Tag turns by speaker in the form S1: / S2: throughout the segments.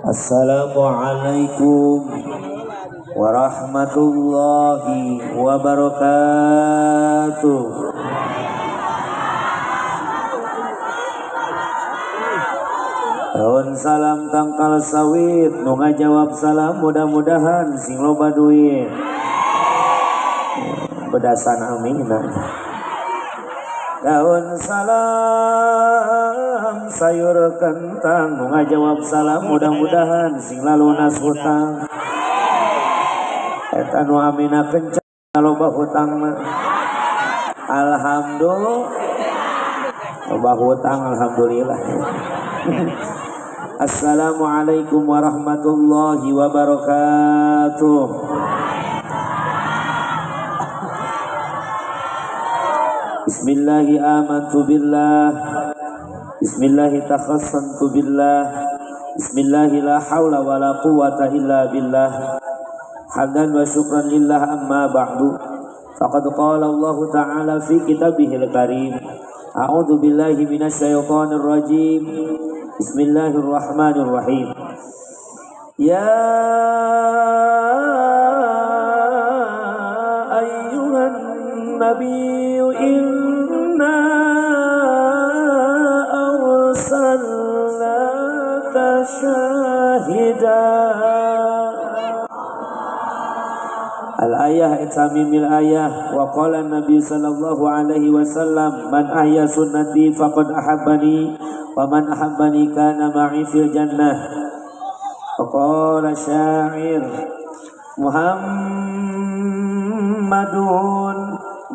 S1: Assalamualaikum warahmatullahi wabarakatuh. Raun salam tangkal sawit, nu ngajawab salam mudah-mudahan sing loba duit. Bedasan amin. Daun salam sayur kentang, nu ngajawab salam mudah-mudahan sing lalunas hutang. Eta nu amina kencang loba hutangna. Alhamdulillah. Loba hutang alhamdulillah. Assalamualaikum warahmatullahi wabarakatuh. Bismillahi amantu billah. Bismillahi takhassantu billah. Bismillahi la hawla wa la quwata illa billah. Hamdan wa syukran lillah amma ba'du. Faqad qala Allah ta'ala fi kitabihil karim. A'udzu billahi minasyaitonir rajim. Bismillahirrahmanirrahim. Ya ayyuhan nabiyyu inna arsalnaka syahidan. Al-ayah itamimil ayah. Wa qala Nabi sallallahu alaihi wasallam, man ahya sunnati faqad ahabbani wa man ahabbani kana ma'i fil jannah. Wa qala syair, Muhammadun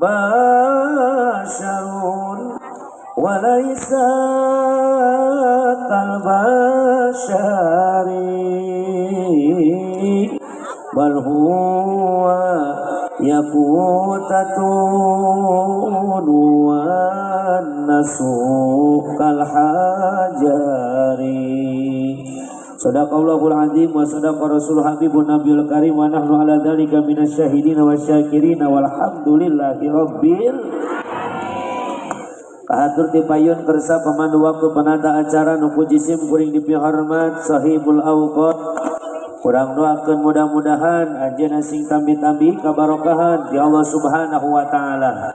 S1: basharun wa laysa kal bashari bal huwa yaqutatun wa nasukal hajari. Sadaqallahul azim wa sadaqa rasul habibun nabiyul karim wa nahnu ala dzalika minasyahidin wa syakirin walhamdulillahi rabbil. Kahatur dipayun kersa pemandu waktu penata acara nu puji sim kuring dipihormat sahibul awqat. Kurang doakeun mudah-mudahan anjeunna sing tambi-tambi kabarokahan di Allah Subhanahu wa taala.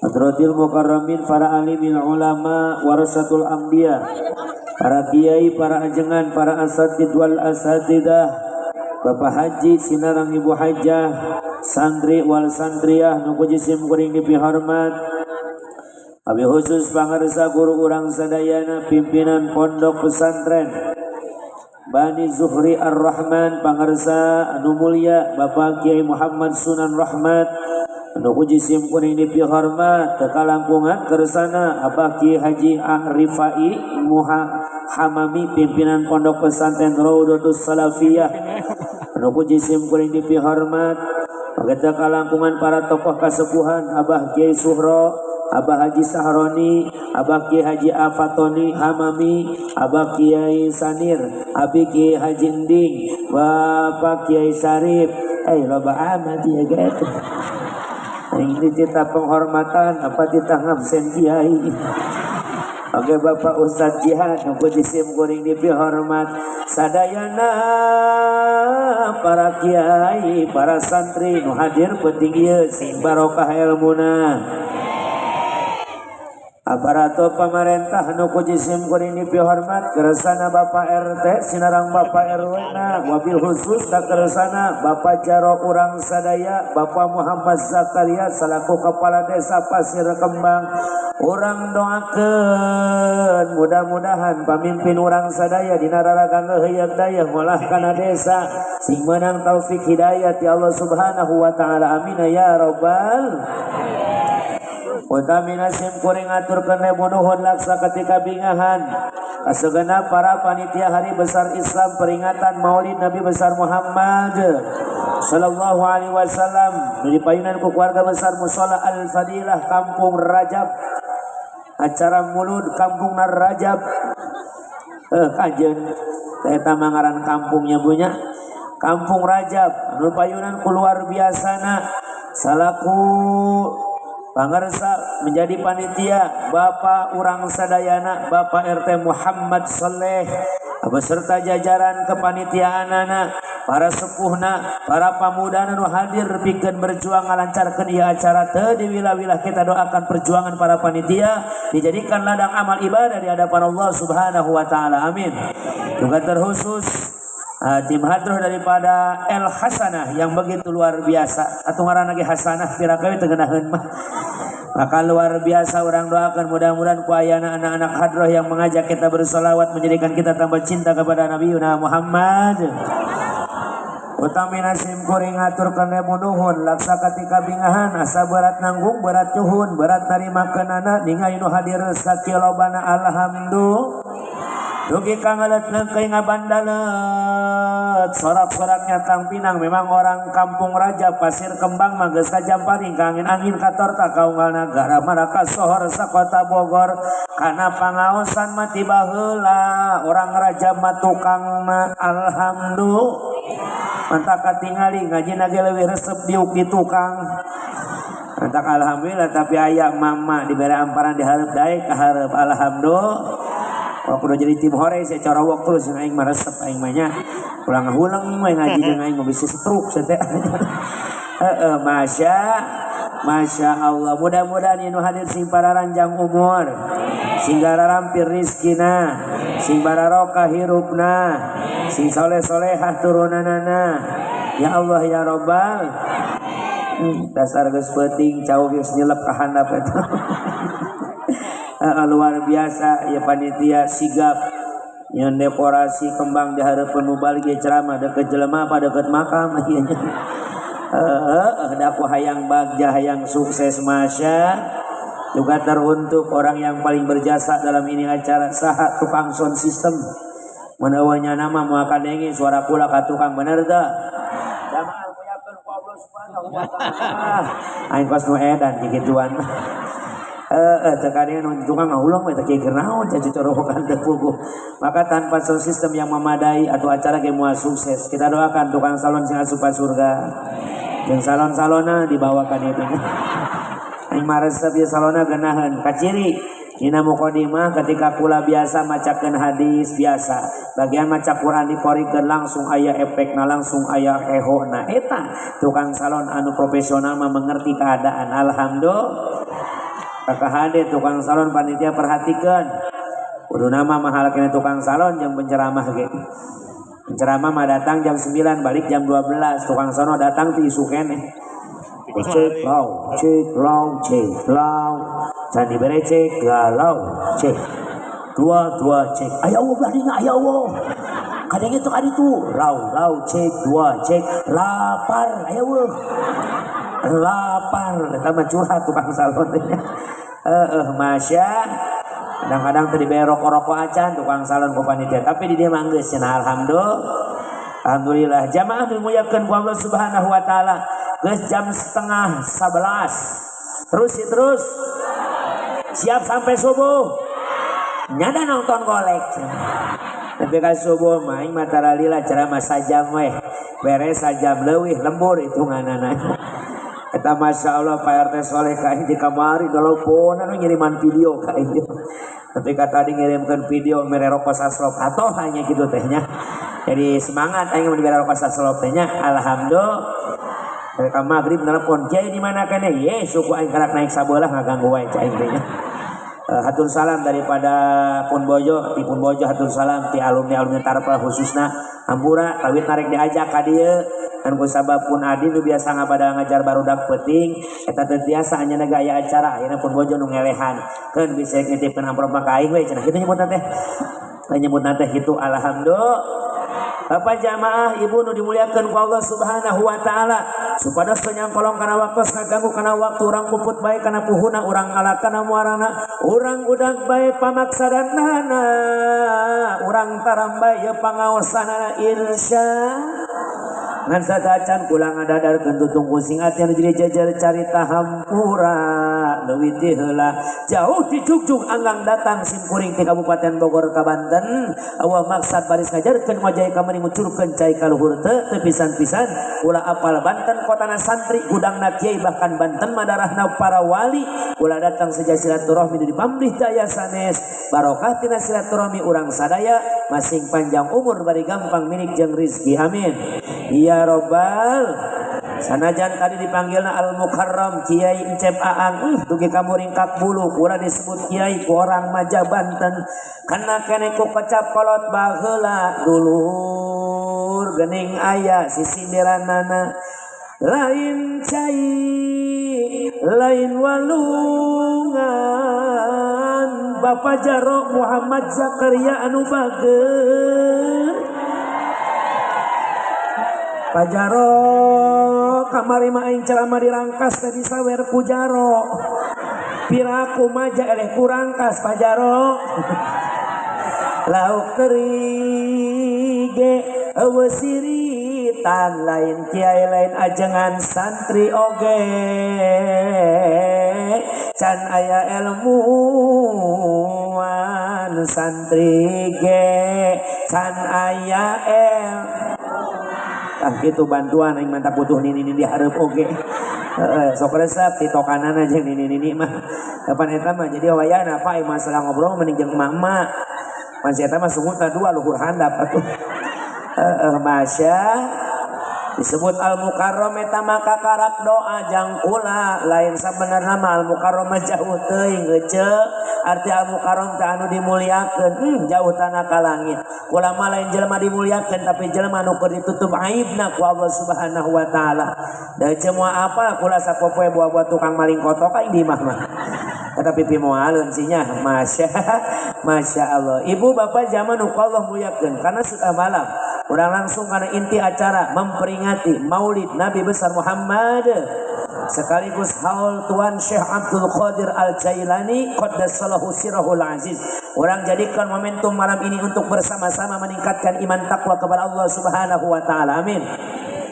S1: Hadratil mukarramin para alimil ulama warasatul anbiya, para kiai, para ajengan, para asatid wal asatidah, Bapak Haji sinarang Ibu Hajah, santri wal santriyah nu puji sim kuring dipihormat. Abi khusus pangarsa guru urang sadayana pimpinan pondok pesantren Bani Zuhri Ar-Rahman, pangarsa anu mulia Bapak Kiai Muhammad Sunan Rahmat anu puji sim kuring dipihormat tekalampungan kersana Abah Kiai Haji Arifai Hamami pimpinan pondok pesantren Raudatus Salafiyah anu puji sim kuring dipihormat pageta kalampungan para tokoh kasepuhan Abah Kiai Suhro, Abah Haji Sahroni, Abah Kiai Haji Afatoni Hamami, Abah Kiai Sanir, Abi Kiai Haji Nding, Bapak Kiai Syarif. Loba amat ya gitu. Ini kita penghormatan apa kita ngabsen Kiai. Oke Bapak Ustadz Jihad nu puji sim kuring dipihormat sadayana para kiai, para santri nu hadir penting ieu sing barokah ilmuna. Aparato pamarentah nu puji sim kuring dipihormat kersana Bapak RT sinarang Bapak RW na wabil khusus da kersana Bapak Jaro urang sadaya Bapak Muhammad Zakaria selaku kepala desa Pasir Kembang. Urang doakeun mudah-mudahan pamimpin urang sadaya dina raraga ngeuheuyeun daya ngolah kana desa sing meunang taufik hidayah ti Allah Subhanahu wa taala. Amin ya rabbal. Utamina sim kuring aturkeun nuhun laksa ketika bingahan kasegenap para panitia hari besar Islam peringatan Maulid Nabi besar Muhammad sallallahu alaihi wasallam nu dipayunan ku keluarga besar Mushola Al-Fadilah Kampung Rajab. Acara mulud Kampung Rajab kajeun eta mangaran kampungnya punya Kampung Rajab nu payunan ku luar biasana salaku pangarsa menjadi panitia Bapak urang sadayana Bapak RT Muhammad Saleh beserta jajaran kepanitiaanana, para sepuhna, para pamuda nu hadir pikeun berjuang ngalancarkeun ieu acara teu di wilayah kita doakan perjuangan para panitia dijadikan ladang amal ibadah di hadapan Allah Subhanahu wa taala. Amin. Juga terkhusus tim hadroh daripada El Hasanah yang begitu luar biasa. Atuh ngaranna ge Hasanah pirakawi teu ngeunaheun mah. Maka luar biasa orang doakan mudah-mudahan ku ayana anak-anak hadroh yang mengajak kita bersolawat menjadikan kita tambah cinta kepada Nabi Muhammad. Utamina sim kuring ngaturkeun nuhun laksa katika bingahan asa berat nanggung berat cuhun berat narimakeunana ningali nu hadir sakilobana alhamdulillah. Dugi kangelet nengkei ngabandalet sorak-soraknya tang pinang memang orang kampung raja pasir kembang manggeus kajamparing kangin angin katorta kaunggal nagara maraka sohor sakota Bogor kana pangaosan mati baheula orang raja matukangna alhamdulillah mantak katingali ngajina ge leuwih resep diuk di tukang mantak alhamdulillah tapi aya mama dibere amparan dihareup daek ka hareup alhamdulillah. Waktu udah jadi tim hore saya cara waktu terus aing mah resep aing mah nya ulang ngulang we ngaji jeung aing bisa stroke saya teh. Masya Allah mudah-mudahan anu hadir sing pararanjang umur sing rampir rizkina sing barokah hirupna sing soleh-solehah turunanana ya Allah ya Rabbal dasar geus peuting cau geus nyelep ka handap eta. Luar biasa ya panitia sigap yang dekorasi kembang di hareupeun mubalik ceramah deket jelema apa deket makam ieu nya. Daku hayang bagja hayang sukses masya. Juga teruntuk orang yang paling berjasa dalam ini acara saha tukang sound system. Menawanya nama mau kadengi suara kula ka tukang bener teu. Jamaah muyakeun ku Allah Subhanahu wa taala. Aing kos nu edan digituan. Terkadang tukang ngaulang we teh keur naon jadi corokan teh puguh. Maka tanpa sound system yang memadai atau acara ge moal sukses kita doakan tukang salon sing asup surga jeung salon-salona dibawakan itu. Aing maresep ieu salona geunaheun kaciri dina muqaddimah ketika kula biasa macakeun hadis biasa bagian maca Quran dikorikeun langsung aya efekna langsung aya ehona eta tukang salon anu profesional mah mengerti keadaan alhamdulillah. Kakahade tukang salon panitia perhatikan kudu nama mahal kena tukang salon yang penceramah ge penceramah mah datang jam 9 balik jam 12 tukang salon datang ti isu keneh cek lau can dibere cek galau cek dua cek aya Allah bladina aya Allah kadang itu kadi tu lau cek dua cek lapar aya Allah lapar eta mah curhat tukang salon teh. Masya kadang-kadang tadi bayar rokok-rokok acan tukang salon ku panitia tapi di dia mah geus cenah alhamdulillah jamaah dimuliakeun ku Allah Subhanahu wa taala geus jam 10:30 terus siap sampai subuh nyada nonton golek tapi ka subuh mah aing mah taralila ceramah sajam we beres sajam leuwih lembur hitunganana. Eta masya Allah Pak RT Soleh kain di kamari telepon anu ngiriman video kain ketika tadi ngirimkan video mere rokok saslop atau hanya gitu tehnya jadi semangat aing dibere rokok saslop tehnya alhamdulillah mereka maghrib telepon kiai di mana kene ye suku aing karak naik sabelah ngaganggu wae cai tehnya. Hatur salam daripada Punbojo di Punbojo hatur salam ti alumni Tarpel khususna hampura kawit narek diajak ka dieu kan ku sabab pun adi nu biasa ngabada ngajar barudak peuting eta teh tiasa anya gaya acara ayeuna Punbojo nu ngelehan keun bisa nitipkeun amplop ka aing we cenah kitu nyebutna teh nyebutna teh kitu alhamdulillah. Bapak jamaah ibu nu dimuliakeun ku Allah Subhanahu wa taala supados penyangkolong kana waktu kaganggu kana waktu urang puput bae kana puhuna urang ala kana muarana urang udag bae pamaksadanana urang taram bae pangaosanana insya ngan sadacan kula ngadadarkeun tutung kusing ati anu jadi jajar carita hampura leuwih ti heula jauh di Jugjug anggang datang simkuring ti Kabupaten Bogor ka Banten awa maksad baris ngajarkeun wajah kamari ngucurkeun cai ka luhur teu pisan-pisan kula apal Banten kotana santri gudangna kiai bahkan Banten madarahna para wali kula datang saja silaturahmi di pamrih daya sanes barokah tina silaturahmi urang sadaya masing panjang umur bari gampang minik jeung rizki amin ya robbal. Sanajan tadi dipanggilna Al Mukarram Kiai Encep Aang dugi ka Muringkak Bulu ulah disebut Kiai ku orang Maja Banten kana keneh ku kecap kolot baheula dulur geuning aya sisindiranana lain cai lain walungan Bapak Jarok Muhammad Zakaria anu bager Pak Jarok kamari mah aing ceramah dirangkas tadi sawer ku Jarok piraku maja eleh kurangkas Pak Jarok lauk teri ge eueuh siritan lain kiai lain ajengan santri oge can aya ilmuwan santri ge can aya gitu bantuan yang mantap butuh nini diharap oge sok resep titokanan aja nini mah kapan eta mah jadi wayana apa masalah ngobrol mending jeung emak-emak masih eta mah sungguh dua luhur handap atuh masya disebut Al Mukarram eta maka karak doa jangkula lain sabenerna mah Al Mukarram jauh teuing heuceu arti Al Mukarram teh anu dimuliakeun jauh tanah ka langit kula mah lain jelema dimuliakeun tapi jelema anu keur ditutup aibna ku Allah Subhanahu wa taala da ceu moal apa kula sapopoe buah-buah tukang maling kotok ka di mah tapi pimoaleun sinya masya Allah ibu bapak zaman nu Allah muliakeun karena sudah malam urang langsung karena inti acara memperingati Maulid Nabi besar Muhammad sekaligus haul Tuan Syekh Abdul Qadir Al-Jailani qaddasallahu sirrahul aziz. Orang jadikan momentum malam ini untuk bersama-sama meningkatkan iman takwa kepada Allah Subhanahu wa taala. Amin.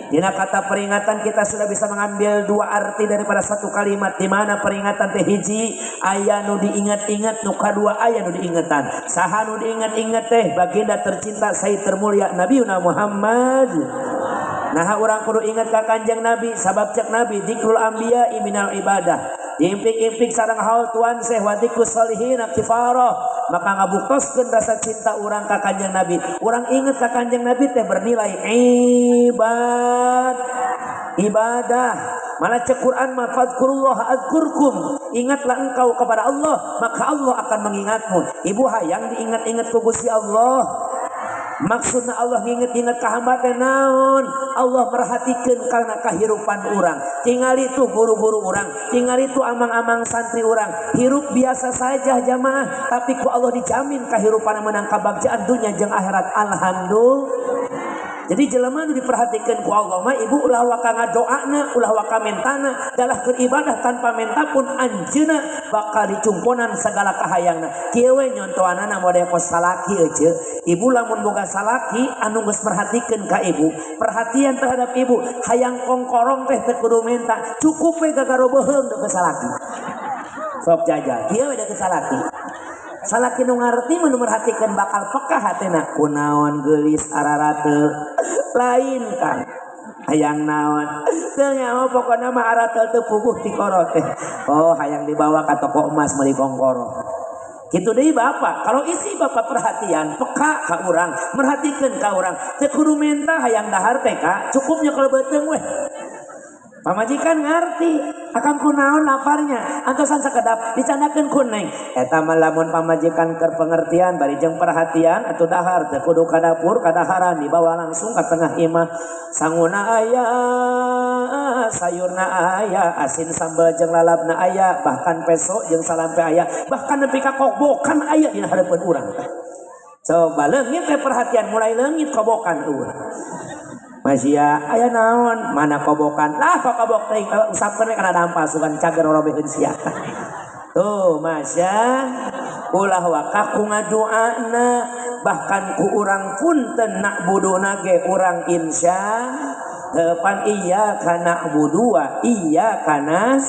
S1: Dina kata peringatan kita sudah bisa mengambil dua arti daripada satu kalimat di mana peringatan teh hiji aya nu diingat-ingat nu kadua aya nu diingatan. Saha nu diingat-ingat teh baginda tercinta Sayyid termulia Nabiuna Muhammad. Nah orang kudu ingat ka Kanjeng Nabi sabab cek Nabi dzikrul anbiya minal ibadah. Diimpik-impik sareng haul Tuan Syekh wa dzikrus sholihin kifarah. Maka ngabuktoskeun rasa cinta orang ka Kanjeng Nabi. Orang ingat ka Kanjeng Nabi teh bernilai ibadah. Malah cek Quran ma fadhkurullaha adzkurkum. Ingatlah engkau kepada Allah maka Allah akan mengingatmu. Ibu hayang diingat-ingat ku Gusti Allah. Maksudna Allah nginget-inget ka hamba teh naon? Allah merhatikeun karena kahirupan urang. Tingali itu guru-guru urang, tingali itu amang-amang santri urang. Hirup biasa saja jamaah, tapi ku Allah dijamin kahirupan menang kabagjaan dunia jeung akhirat. Alhamdulillah. Jadi jelema nu diperhatikeun ku Allah mah ibu ulah waka ngadoana, ulah waka mentana, dalah keur ibadah tanpa menta pun anjeuna bakal dicumponan segala kahayangna. Kieu we nyontoanana mode pos salaki euy. Ibu lamun boga salaki anu geus merhatikeun ka ibu, perhatian terhadap ibu, hayang kongkorong teh teu kudu menta, cukup we gagaro beuheung deu salaki. Sok jajal, kieu we deu salaki. Salaki nu ngarti nu merhatikeun bakal peka hatena kunaon geulis ararateu lain kan hayang naon teu nyaho pokona mah ararateu teu puguh ti koro teh oh hayang dibawa ka toko emas meuli kongkoro kitu deui bapak kalau isi bapak perhatian peka ka urang merhatikeun ka urang teu kudu menta hayang dahar teh ka cukupnya kalau beuteung weh pamajikan ngarti akang kunaon laparnya antosan sakedap dicandakeun ku neng eta mah lamun pamajikan keur pengertian bari jeung perhatian atuh dahar teu kudu ka dapur kadaharan dibawa langsung ka tengah imah sanguna aya sayurna aya asin sambal jeung lalapna aya bahkan peso jeung salampe aya bahkan nepi ka kobokan aya dina hareupeun urang coba leungit teh perhatian mulai leungit kobokan urang Masya aya naon mana kobokan lah kok kobok teh usapkeun kana dampas sugan cager robeheun sia tuh Masya ulah waka ku ngadoana bahkan ku urang punten nak buduna ge urang insya depan iya kana budua iya kanas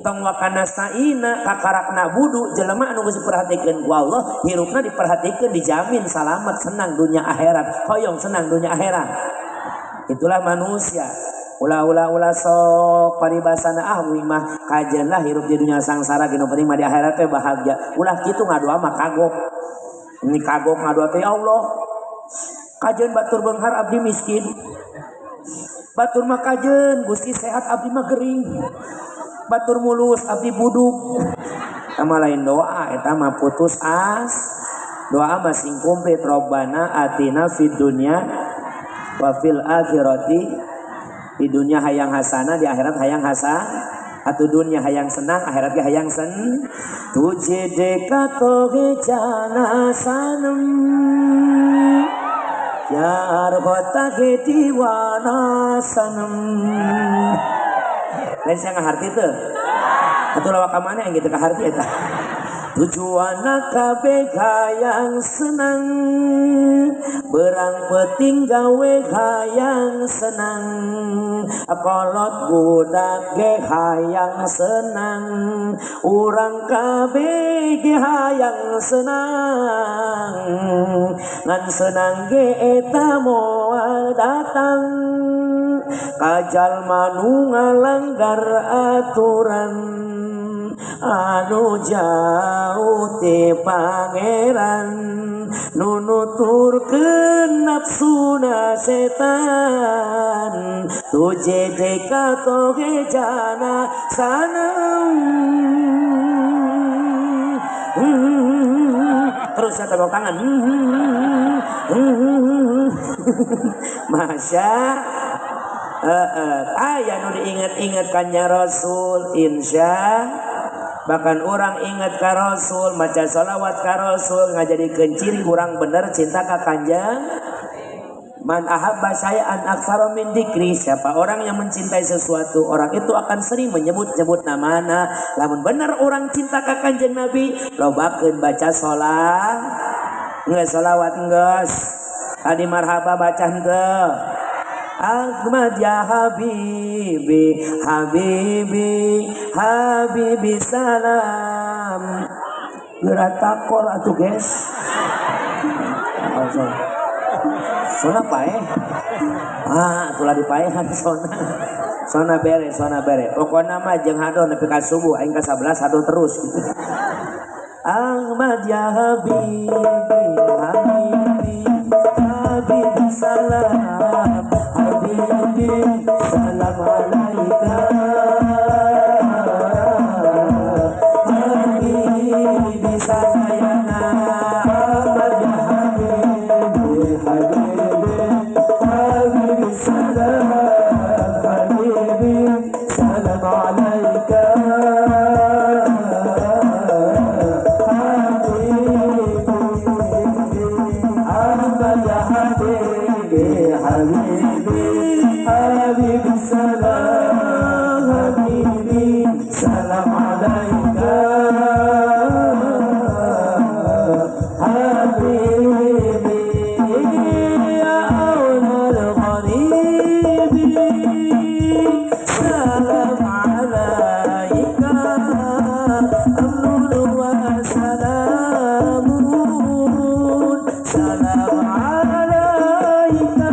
S1: tong wakanas taina kakarakna budu jelema anu geus diperhatikeun ku Allah hirupna diperhatikeun dijamin selamat senang dunia akhirat hoyong senang dunia akhirat. Itulah manusia ulah sok paribasana ahwi mah kajen lah hirup di dunia sangsara gino penting mah di akhirat teh bahagia ulah kitu ngadoa mah kagok Ini kagok ngadua teh Allah. Kajen batur beunghar abdi miskin. Batur mah kajen Gusti sehat abdi mah gering. Batur mulus abdi buduk. Sama lain doa eta mah putus as. Doa mah sing komplit Robbana atina fid dunya wa fil akhirati. Di dunia hayang hasanah, di akhirat hayang hasan. Atu dunia hayang senang, akhirat ge hayang sen. Tuje dekato ge jana sanem. Yar hota ge diwana sanem. Lain saya ngaharti teu. Atuh lawak ka mana yang gitu kaharti eta. Tujuanna kabeh hayang senang, berang peting gawe hayang senang, kolot budak ge hayang senang, urang kabeh ge hayang senang, ngan senang ge eta moal datang, kajal manu ngalanggar aturan. Anu jauh ti pangeran nunuturkeun nafsuna setan tuje deka toge jana sanam. Terus saya tepuk tangan. Masya aya nu diinget-inget kannya Rasul insya. Bahkan orang ingat ka Rasul, maca sholawat ka Rasul, ngajadikeun ciri urang bener cinta ka Kanjeng. Man ahabba syai'an aktsara min dzikri, siapa orang yang mencintai sesuatu, orang itu akan sering menyebut-nyebut namana. Lamun bener orang cinta ka Kanjeng Nabi, lobakeun baca sholawat geus. Adi marhaba baca henteu. Ahmad ya Habibi, Habibi, Habibi salam. Gerak takol atuh guys. Sona pae. Itulah dipaehan sona. Sona bere. Pokona mah jeung hadoh nepi ka subuh aing ka 11 hadoh terus gitu. Ahmad ya Habibi, Habibi, Habibi salam. Habibi salam alaika. Habibi sayana. Ahmad ya Habibi, Habibi, Habibi salam. Habibi salam alaika. Habibi salam, Habibi salam alaika. Habibi ya awlal gharibi salam alaika. Amrun wa salamun salam alaika.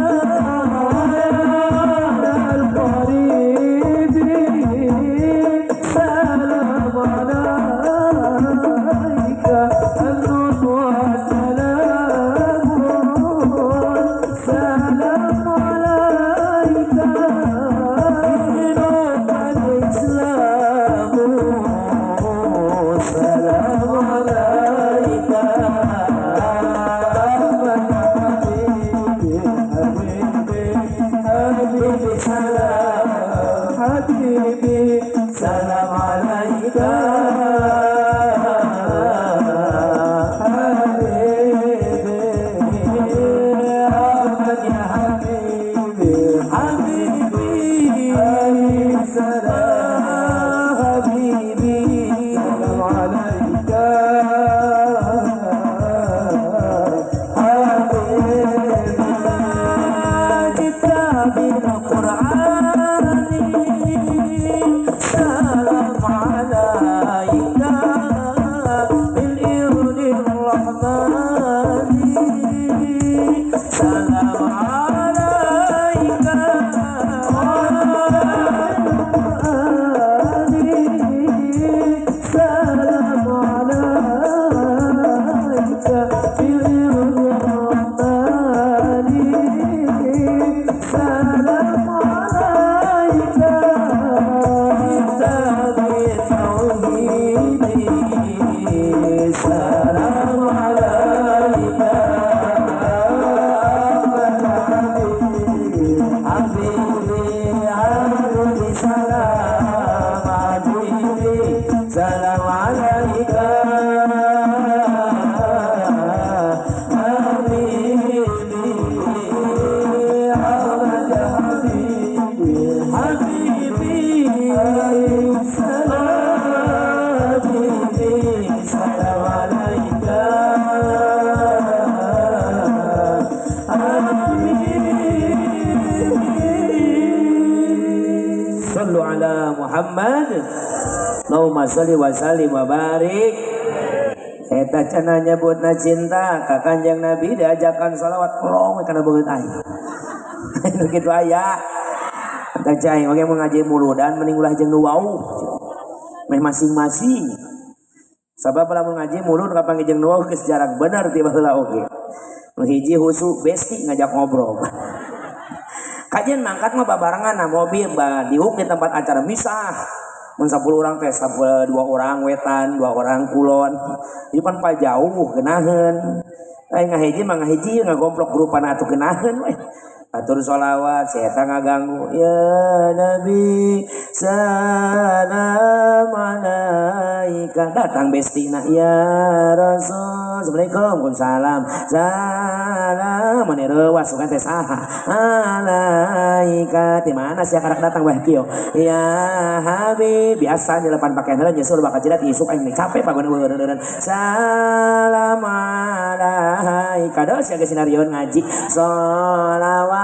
S1: Muhammad. Allahumma sholli wa sallim wa barik. Eta cenah nyebutna cinta ka Kanjeng Nabi diajakan salawat long kana beungeut aing. Anu kitu aya. Eta cai oge mengaji muludan mending ulah jeung nu wau. Meh masing-masing. Sabab lamun ngaji mulud kapanggih jeung nu wau geus jarang bener ti baheula oge. Nu hiji husu besti ngajak ngobrol. Kajian mangkat mah babarengan na mobil diuk di tempat acara misah. Mun 10 orang teh 2 orang wetan, 2 orang kulon. Ieu pan pa jauh geunaheun. Ai ngahiji mah ngahiji ngagomplok grupana atuh geunaheun we. Atur sholawat, saya ngaganggu. Ya Nabi, salam alaika. Datang bestina. Ya Rasul, assalamualaikum, salam. Salam, menerewas, bukan teh saha. Alaika, di mana sih karak datang wah kieu? Ya Habib, biasa di depan pakaian heula nyusul bakal jidat isuk aing capek pagon eueureun. Salam alaika. Dos ya sinarioan ngaji. Sholawat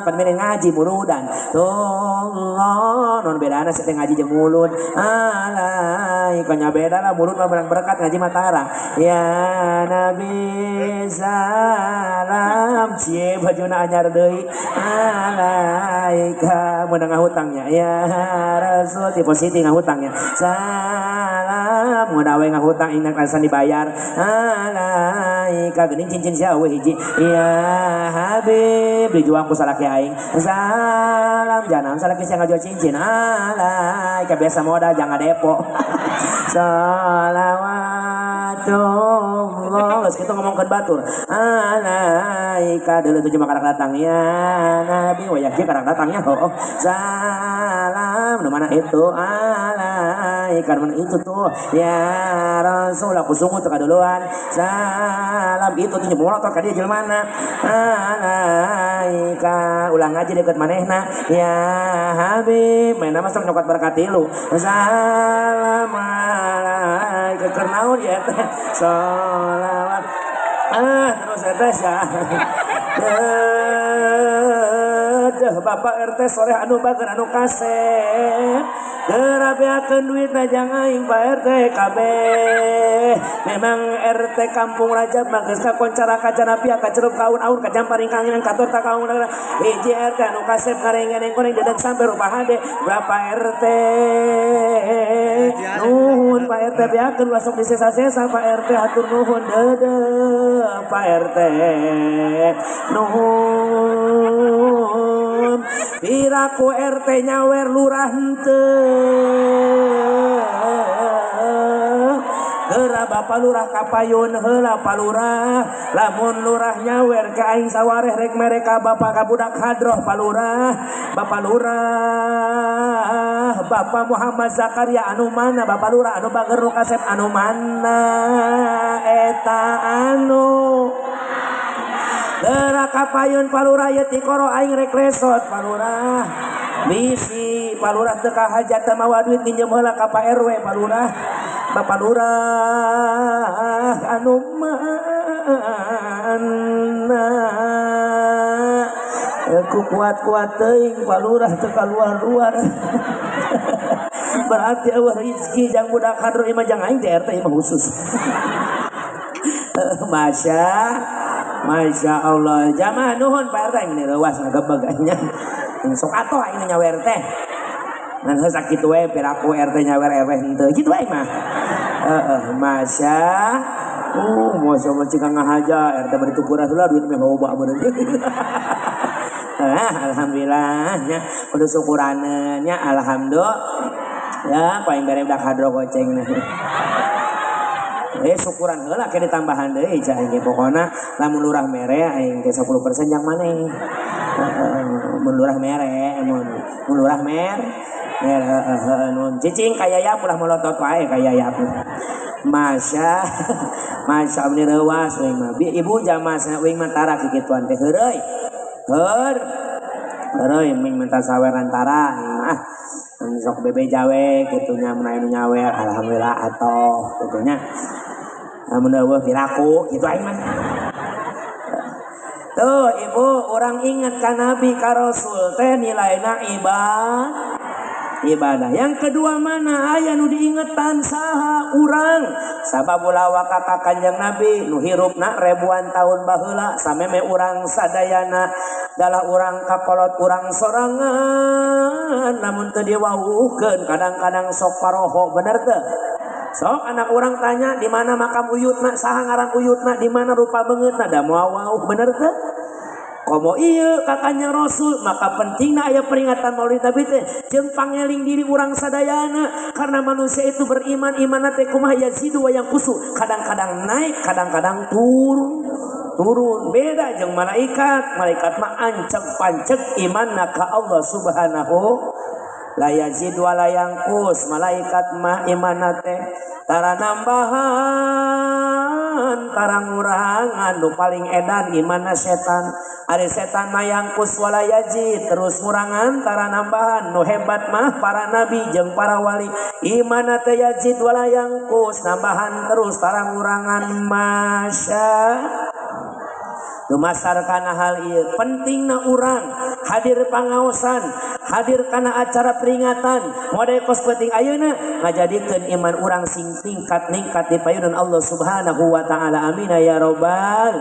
S1: pan ngaji muludan tolong non bedana sih ngaji jeung mulud alaika nya beda lah mulud mah berkat ngaji matara ya Nabi salam cie bajuna anyar deui alaika meunang ngahutangnya ya Rasul ti positi ngahutangnya salam mun awe ngahutang ingat rasa dibayar alaika geuning cincin sia we hiji ya Habib dijual ku salaki aing salam jangan salaki sia ngajual cincin alaika biasa modal jangan depo salawatullah geus kitu ngomongkeun batur alaika deuleu tujuh makarak datang ya Nabi we yakin karak datangnya oh salam nu mana itu alaika mana itu tuh ya Rasul aku sungguh teu kaduluan salam itu tuh nyebolotot ka dieu jelema alaika ulang aja deket manehna ya Habib main nama sok nyokot berkat tilu salam alaika kernaun ya teh sholawat terus teh ya Bapak RT sore anu bager anu kasep gerabeakeun duit najang aing Pak RT kabeh memang RT Kampung Rajab mah geus kakoncara kajana pia kacerup kaun-aun kajamparing kangenan kator ta kaun hiji RT anu kasep ngarengeneng koneng dedeg sampai rupa hade berapa RT nuhun Pak RT beakeun ulah sok disesa-sesa Pak RT hatur nuhun dedeg Pak RT nuhun piraku RT nyawer lurah henteu heula Bapak Lurah kapayun heula Pak Lurah lamun lurah nyawer ka aing sawareh rek mereka Bapak ka budak hadroh Pak Lurah Bapak Lurah Bapak Muhammad Zakaria anu mana Bapak Lurah anu bager nu kasep anu mana eta anu gerak kapayun Pak Lurah ye ti koro aing rek resot Pak Lurah bisi Pak Lurah teu kahajat teh mawa duit minjem heula ka Pak RW Pak Lurah Bapak Lurah anu mana ku kuat-kuat teuing Pak Lurah teu kaluar-luar berarti eueuh rezeki jang budak kadro imah jang aing di RT imah khusus Masya Allah jamaah nuhun Pak RT ini rewas ngagebeganya sok atoh aing nyawer teh ngan heusak kitu we piraku RT nyawer RW henteu kitu we mah Masya masya Allah cika ngahaja RT bari tukuran heula duit mah loba bener alhamdulillah nya kudu syukuraneun nya alhamdulillah ya paling bare budak hadro goceng syukuran heula ke ditambahan deui cai ge pokona lamun lurah mere aing ge 10% jang maneh mun lurah mere mun lurah mer nun cicing kayaya ulah melotot wae kayaya Masya abdi rewas we mah ibu jamaah we mah tara kikituan teh heureuy heureui ming mental sawer antara mah sok bebe jawe kitunya mun aya nu nyawer alhamdulillah atoh kitunya mun eueuh piraku kitu aing mah tuh ibu orang ingat ka nabi ka rasul teh nilaina ibadah. Yang kedua mana aya nu diingetan saha urang sabab ulah ka Kanjeng Nabi nu hirupna ribuan tahun baheula sameme urang sadayana dalah urang kakolot urang sorangan namun teu diwauhkeun kadang-kadang sok paroho bener teu. Sok anak orang tanya di mana makam uyutna saha ngaran uyutna di mana rupa beungeutna da moal wauh bener teu. Komo iya kakanya Rasul maka pentingna aya peringatan Maulid Nabi teh jeung pangeling diri urang sadayana karena manusia itu beriman imanna teh kumaha yazidu wa yanqusu kadang-kadang naik kadang-kadang turun beda jeung malaikat mah ancek pancek imanna ka Allah Subhanahu la yazid wa la yanqus malaikat mah imanna teh tara nambahan tara ngurangan nu paling edan imanna setan ari setan mah yangkus wala yazid terus ngurangan tara nambahan nu hebat mah para nabi jeung para wali imanna teh yazid wala yangkus nambahan terus tara ngurangan masya dumasar kana hal ieu pentingna urang hadir pangaosan hadir kana acara peringatan moal kos penting ayeuna ngajadikeun iman urang sing tingkat ningkat di payudun Allah Subhanahu wa taala amin ya robbal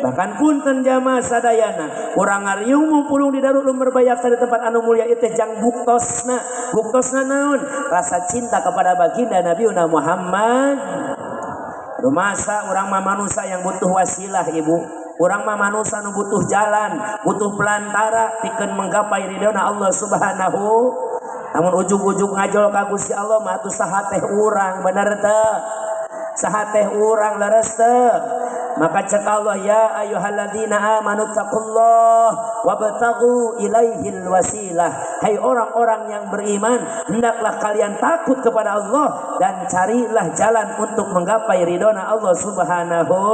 S1: bahkan punten jamaah sadayana urang ngariung mumpulung di Darul Umur Bayak di tempat anu mulia ieu teh jang buktosna naon rasa cinta kepada baginda Nabiuna Muhammad. Rumasa orang mah manusia yang butuh wasilah ibu. Orang mah manusia nu butuh jalan, butuh pelantara pikeun menggapai ridhona Allah Subhanahu. Namun ujug-ujug ngajol ka Gusti Allah mah atuh saha teh urang bener teu? Saha teh urang leres teu? Maka cek Allah ya ayyuhalladzina amanu taqullah wabtaghu ilaihil wasilah. Hai orang-orang yang beriman, hendaklah kalian takut kepada Allah dan carilah jalan untuk menggapai ridhona Allah Subhanahu.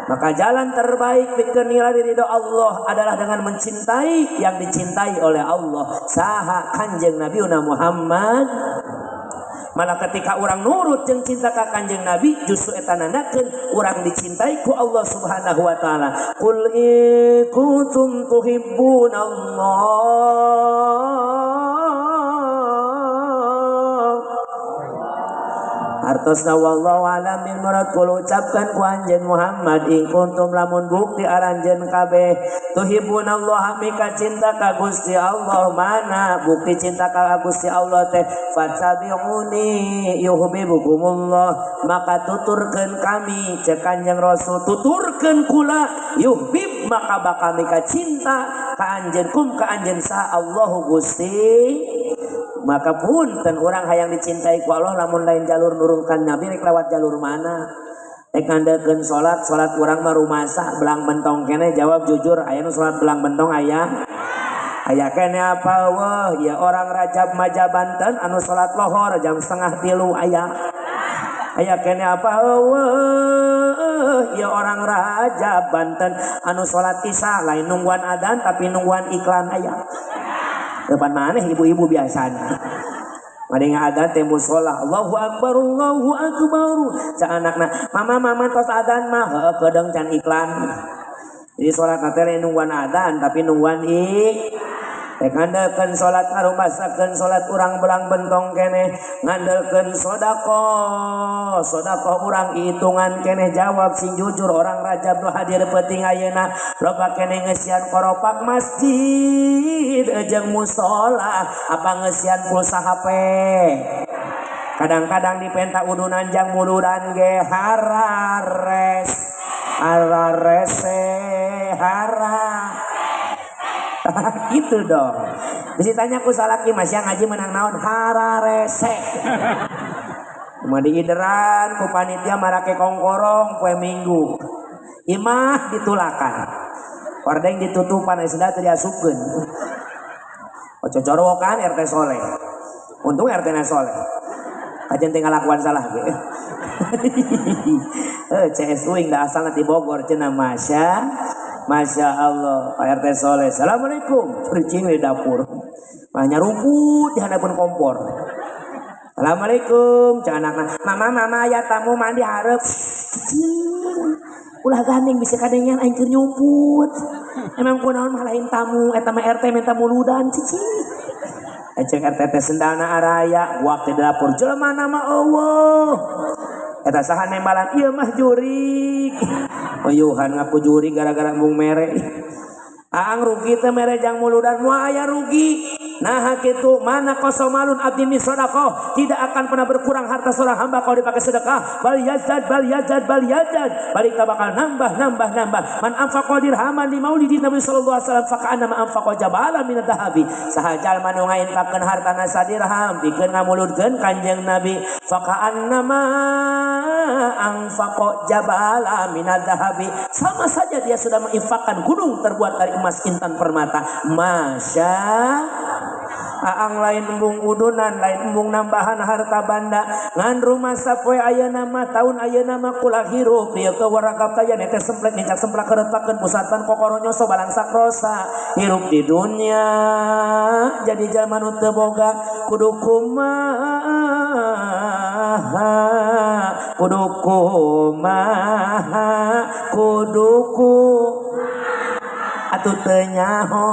S1: Maka jalan terbaik bikin nilai ridho Allah adalah dengan mencintai yang dicintai oleh Allah. Saha Kanjeng Nabiuna Muhammad. Malah ketika orang nurut jeung cinta ka Kanjeng Nabi justru eta nandakeun urang dicintai ku Allah Subhanahu wa taala. Qul in kuntum tuhibbunallah artosna wallahu alam bil murad kul ucapkan ku anjeun Muhammad in kuntum lamun bukti aranjeun kabeh tuhibbunallaha mika cinta ka Gusti Allah mana bukti cinta ka Gusti Allah teh fattabi'uni yuhibbukumullah maka tuturkeun kami cek Kanjeng Rasul tuturkeun kula yuhib maka bakal mika cinta ka anjeun kum ka anjeun sa Allahu Gusti. Maka punten orang hayang dicintai ku Allah lamun lain jalur nurunkan Nabi rek lewat jalur mana rek ngandekeun salat urang mah rumasa belang bentong kene jawab jujur aya nu salat belang bentong aya kene apa weuh ya orang Rajab Maja Banten anu salat lohor jam 2:30 aya kene apa weuh ya orang Rajab Banten anu salat Isya lain nungguan adzan tapi nungguan iklan aya depan maneh ibu-ibu biasanya made ngaadan teh mushola Allahu akbar cak anakna mama tos adzan mah heuh kedeung can iklan jadi salat teh nungguan adzan tapi nungguan teh ngandelkeun salat ngarumasakeun salat urang belang bentong kene ngandelkeun sedekah urang hitungan kene jawab sing jujur orang Rajab nu hadir penting ayeuna loba kene ngeusian koropak masjid jeung mushola apa ngeusian pulsa HP kadang-kadang dipenta udunan jang muludan ge gitu dong. Bisa tanya ku salaki mas yang ngaji menang naon hararese. Cuma diideran ku panitia marake kongkorong poe Minggu. Imah ditulakan. Pardeng ditutupan sudah teu diasupkeun. Cocorowokan RT Soleh. Untung RT na Soleh. Ajen teh ngalakuan salah ge. CS Uing da asalna ti Bogor cenah Masya Allah, Pak RT Soleh. Assalamualaikum. Cicing di dapur. Banyak rumput di hadapan kompor. Assalamualaikum. Cak anakna. Mama aya tamu mandi hareup. Ulah gandeng bisa kadengan aing keur nyumput. Emang kunaon mah lain tamu eta mah RT minta muludan cicing. Cek RTT sendana araya guak di dapur jelema nama Allah eta saha nembalan ieu mah jurig oyuhan ngaku jurig gara-gara embung mere aang rugi teh mere jang muludan moal aya rugi nah kitu mana kosomalun abdi min sedekah tidak akan pernah berkurang harta seorang hamba kalau dipakai sedekah bal yazad balik bakal nambah man anfaqa dirhaman di maulidin Nabi sallallahu alaihi wasallam fa kana ma anfaqa jabalan min adhabi sahajal manu ngainfaqkeun hartana sadirham pikeun ngamuludkeun kanjeng Nabi fa kana ma anfaqa jabalan min adhabi sama saja dia sudah menginfakkan gunung terbuat dari emas intan permata masya aang lain embung udunan lain embung nambahan harta banda ngan rumah sapoe ayeuna mah taun ayeuna mah kula hirup ieu teh warakap teh teh semplek nicak semplak keretakeun pusatan kokoronyo so balang sakrosa hirup di dunia jadi jalma nu teu boga kudu kumaha atuh teu nyaho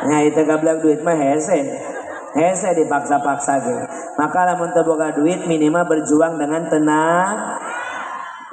S1: nya itu gablak duit mah hese dipaksa-paksa ge maka lamun teu boga duit minimal berjuang dengan tenang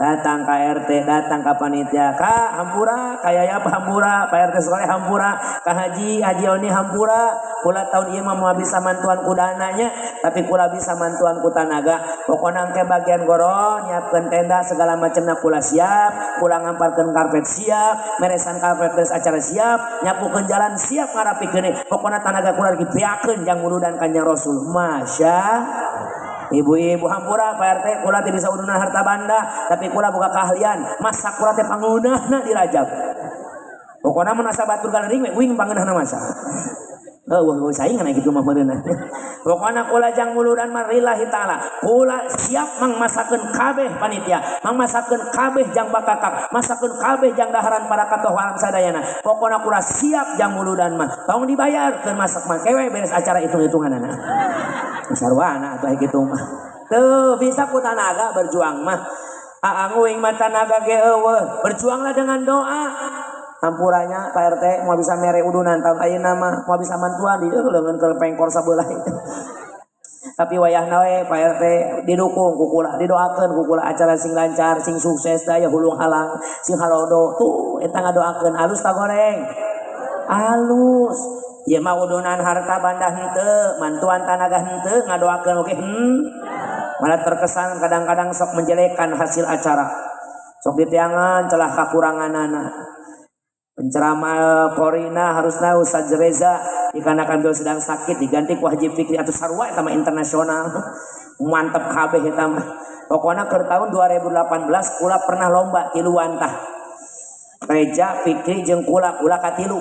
S1: datang ka RT datang ka panitia ka hampura kaya apa hampura Pak RT sekali hampura ka haji oni hampura kula tahun ieu mah moal bisa mantuan ku dananya tapi kula bisa mantuan ku tanaga pokona engke bagian goro nyiapkeun tenda segala macemna kula siap kula ngamparkeun karpet siap meresan karpet beres acara siap nyapukeun jalan siap ngarapikeun pokona tanaga kula lagi piakeun jang muludan kanjeng Rasul masya ibu-ibu hampura Pak RT kula teh bisa udunan harta banda tapi kula boga keahlian masak kula teh pangunahna di Rajab pokona mun asa batur galering we wing pangeunahna masak saingan gitu mah meureunna pokona kula jang muludan marillahi taala kula siap mang masakeun kabeh panitia mang masakeun kabeh jang bakakak masakeun kabeh jang daharan para katoh alam sadayana pokona kula siap jang muludan mah tong dibayar keur masak mah kewe beres acara hitung-hitunganana sarwana atuh kitu mah teu bisa ku tanaga berjuang mah aang uing mah tanaga ge eueuh berjuanglah dengan doa hampuranya Pak RT mau bisa mere udunan tahun ayeuna mah mau bisa mantuan di leungeun keur pengkor sabelah tapi wayahna we Pak RT didukung ku kula didoakeun ku kula acara sing lancar sing sukses daya hulung halang sing halodo tuh eta ngadoakeun alus ta goreng alus ieu mah udunan harta banda henteu mantuan tanaga henteu ngadoakeun oge malah terkesan kadang-kadang sok menjelekkan hasil acara sok ditiangan celah kakuranganana penceramah Korina harusnya Ustaz Reza dikarenakan beliau sedang sakit diganti ku Haji Fikri atau sarua eta mah internasional mantep kabeh eta mah pokona keur tahun 2018 kula pernah lomba tiluan tah Reza Fikri jeung kula katilu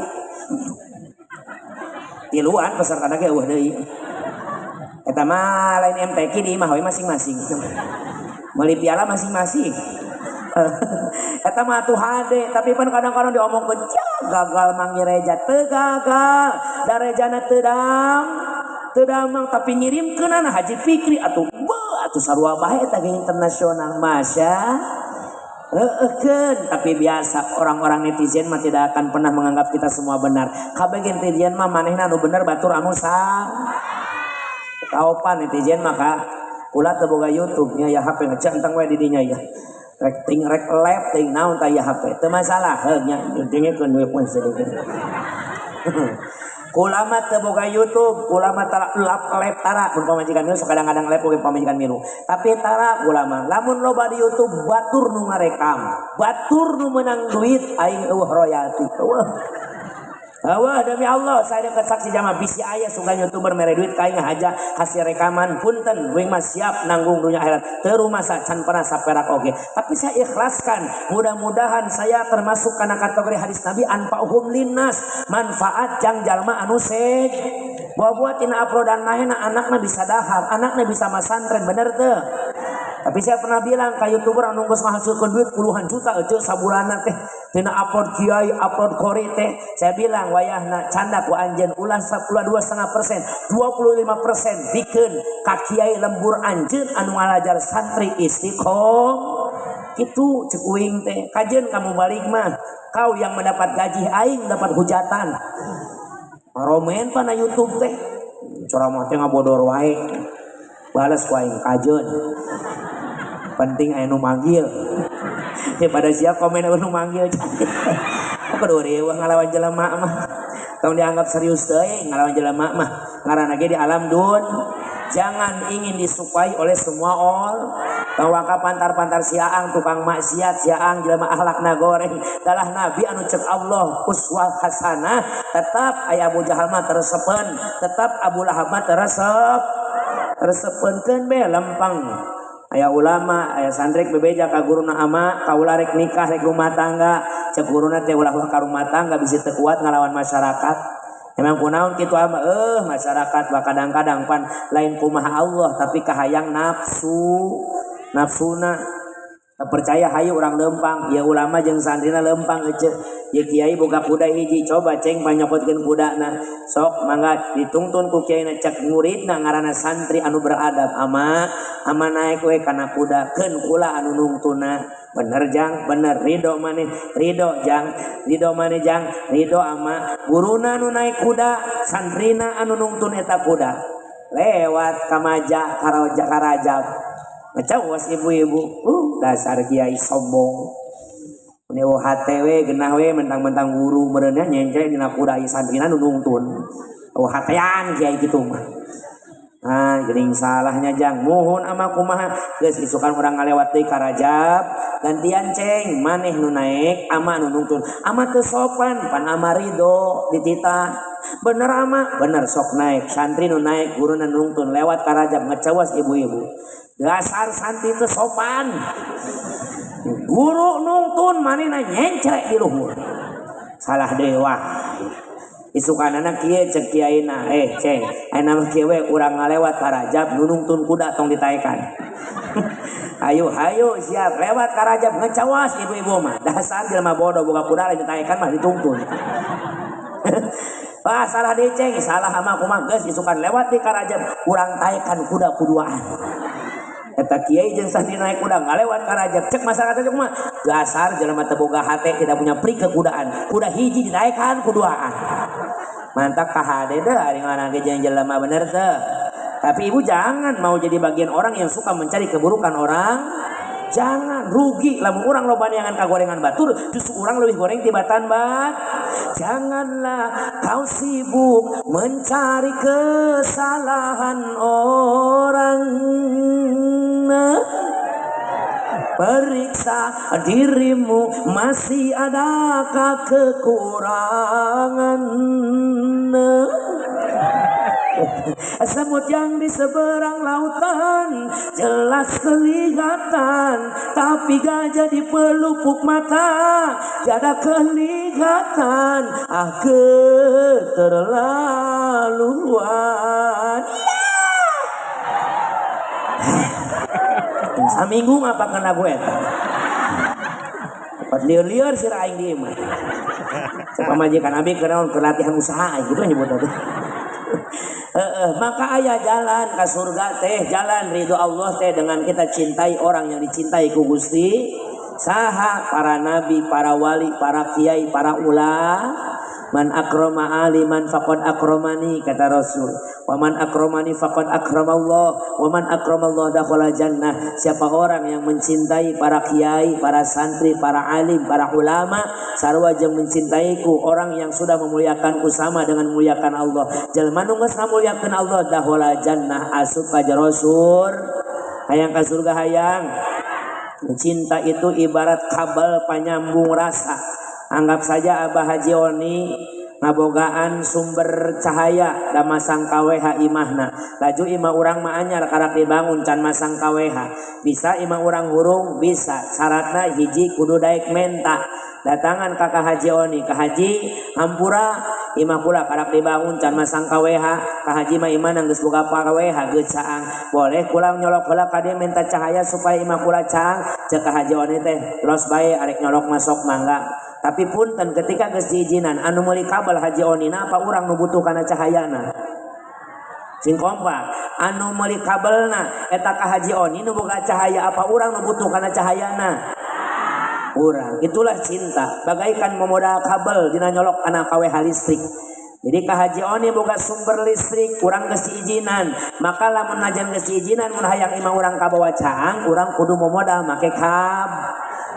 S1: tiluan pesertana ge eueuh deui eta mah lain MTQ di imah we masing-masing meuli piala masing-masing eta mah tuh hade tapi pan kadang-kadang diomongkeun gagal mangireja teu gagal darejana teu damang tapi ngirimkeunana Haji Fikri atuh sarua bae eta ge internasional masya tapi biasa orang-orang netizen mah tidak akan pernah menganggap kita semua benar kabeh netizen mah manehna anu bener batur anu kaopan netizen maka kula teu boga YouTube nya ya HP ngecentang we di dinya ya rek lab ting naon tah ya HP teu masalah nya dengekeun we pun sedikit kula mah teu boga YouTube kula mah tara lab tara mun pamajikan milu kadang-kadang lab oge pamajikan milu tapi tara kula mah lamun loba di YouTube batur nu ngarekam batur nu meunang duit aing eueuh royalti demi Allah saya dekat saksi jamaah bisi aya sugan YouTuber mere duit kaing haja hasil rekaman punten gue mah siap nanggung dunia akhirat teu rumasa can pernah saperak oge tapi saya ikhlaskan mudah-mudahan saya termasuk kana kategori hadis Nabi anfa'uhum linnas manfaat jang jalma anu seg buat tina uploadan nahena anakna bisa dahar anakna bisa masantren bener teu tapi saya pernah bilang ka YouTuber anu geus ngahasilkeun duit puluhan juta eueuh sabulanna teh tina upload kiai upload kori teh saya bilang wayahna canda ku anjeun ulah 2,5% 25% bikeun ka kiai lembur anjeun anu ngalajar santri istiqomah kitu ceuk uing teh kajeun kamu balik mah kau yang mendapat gaji aing dapat hujatan romen pana YouTube teh
S2: ceramah teh ngabodor wae balas ku aing kajeun penting aya nu manggil pada siap komen nu manggil kudu reueuh ngalawan jelema mah tong dianggap serius teuing ngalawan jelema mah ngaranna ge di alam dun. Jangan ingin disukai oleh semua orang. Bahwa pantar-pantar siaang tukang maksiat siaang jelema akhlakna goreng dalah nabi anu cek Allah uswah hasanah tetap aya Abu Jahal mah teresepen tetap Abu Lahab mah teresepenkeun be lempeng. Aya ulama aya santri bebeja ka guruna ama kaula rek nikah rek rumah tangga cek guruna teh ulah ka rumah tangga bisa teu kuat ngalawan masyarakat. Emang kunaon kitu ama masyarakat kadang-kadang pan lain kumaha Allah tapi kahayang nafsuna percaya hayu orang lempang ya ulama jeung santrina lempang ece ya kiai boga kuda hiji coba ceng panyokotkeun kudana sok mangga ditungtun ku kiai cek muridna ngaranna santri anu beradab ama naik we kana kuda keun kula anu nungtuna bener jang bener ridho maneh ridho jang ridho ama guruna anu naik kuda santrina anu nungtun eta kuda lewat kamaja karajab ngacawas ibu-ibu dasar kiai sombong newo HTW genah we mentang-mentang guru mereunnya nyencre dina kuda ieu santrina nu nungtun hatean kiai kitu mah geuning salahnya jang muhun ama kumaha geus isukan urang ngalewat deui karajab gantian ceng maneh nu naek ama nu nungtun ama teu sopan pan ama ridho dititah bener ama bener sok naik santri nu naik guru nu nungtun lewat karajab ngecewas ibu-ibu dasar santri teu sopan guru nungtun manehna nyencrek di luhur salah deui wah isukanana kieu cek kiaina ceng ayeuna mah kieu we urang ngalewat karajab nu nungtun kuda tong ditaekan hayu siap lewat karajab ngecawas ibu-ibu mah dasar jelema bodoh boga kuda lain ditaekan mah ditungtun wah salah deui ceng salah ama kumaha geus isukan lewat di karajab urang taekan kuda kuduaan eta kiai jeung santri naik kuda ngalewat karajab cek masyarakat cek mah dasar jelema teu boga hate tidak punya pri kekudaan kuda hiji dinaekan kuduaan mantap kahade deh ari ngaranna ge jeung jelema bener teu tapi ibu jangan mau jadi bagian orang yang suka mencari keburukan orang jangan rugi lamun urang loba neangan kagorengan batur justru urang leuwih goreng tibatan bat janganlah kau sibuk mencari kesalahan orang periksa dirimu masih adakah kekurangan semut yang di seberang lautan jelas kelihatan tapi gajah di pelupuk mata tiada kelihatan keterlaluan saminggu ngapakeun lagu eta pat lieur-lieur si aing di imah pamajikan abi kenaon keur latihan usaha gitu nyebut teh maka aya jalan ke surga teh jalan ridho Allah teh dengan kita cintai orang yang dicintai ku Gusti saha para nabi para wali para kiai para ulama man akrama aliman faqad akramani kata Rasul wa man akramani faqad akramallah wa man akramallah dakhala jannah siapa orang yang mencintai para kiai para santri para alim para ulama sarua jeung mencintaiku orang yang sudah memuliakanku sama dengan memuliakan Allah jelema nu geus ngamuliakeun Allah dakhala jannah asup ka Rasul hayang ka surga hayang cinta itu ibarat kabel penyambung rasa. Anggap saja Abah Haji Oni ngabogaan sumber cahaya da masang kaweha imahna laju imah urang mah anyar karak dibangun can masang kaweha bisa imah urang hurung bisa syaratna hiji kudu daek menta datangan kakak Haji Oni ka Haji hampura imah kula karak dibangun can masang kaweha ka Haji mah imah geus boga kaweha geus caang boleh kula nyolok heula ka dieu minta cahaya supaya imah kula caang ceuk ka Haji Oni teh terus bae arek nyolok masuk mangga tapi punten ketika geus diizinan anu meuli kabel Haji Oni na apa urang nu butuh kana cahayana sing kompak anu meuli kabelna eta ka Haji Oni nu boga cahaya apa urang nu butuh kana cahayana urang itulah cinta bagaikan memodal kabel dina nyolok kana KWH listrik Jadi kahaji oni boga sumber listrik kurang geus diijinan, maka lamun najan geus diijinan mun hayang imah urang kabawa caang, urang kudu momodal make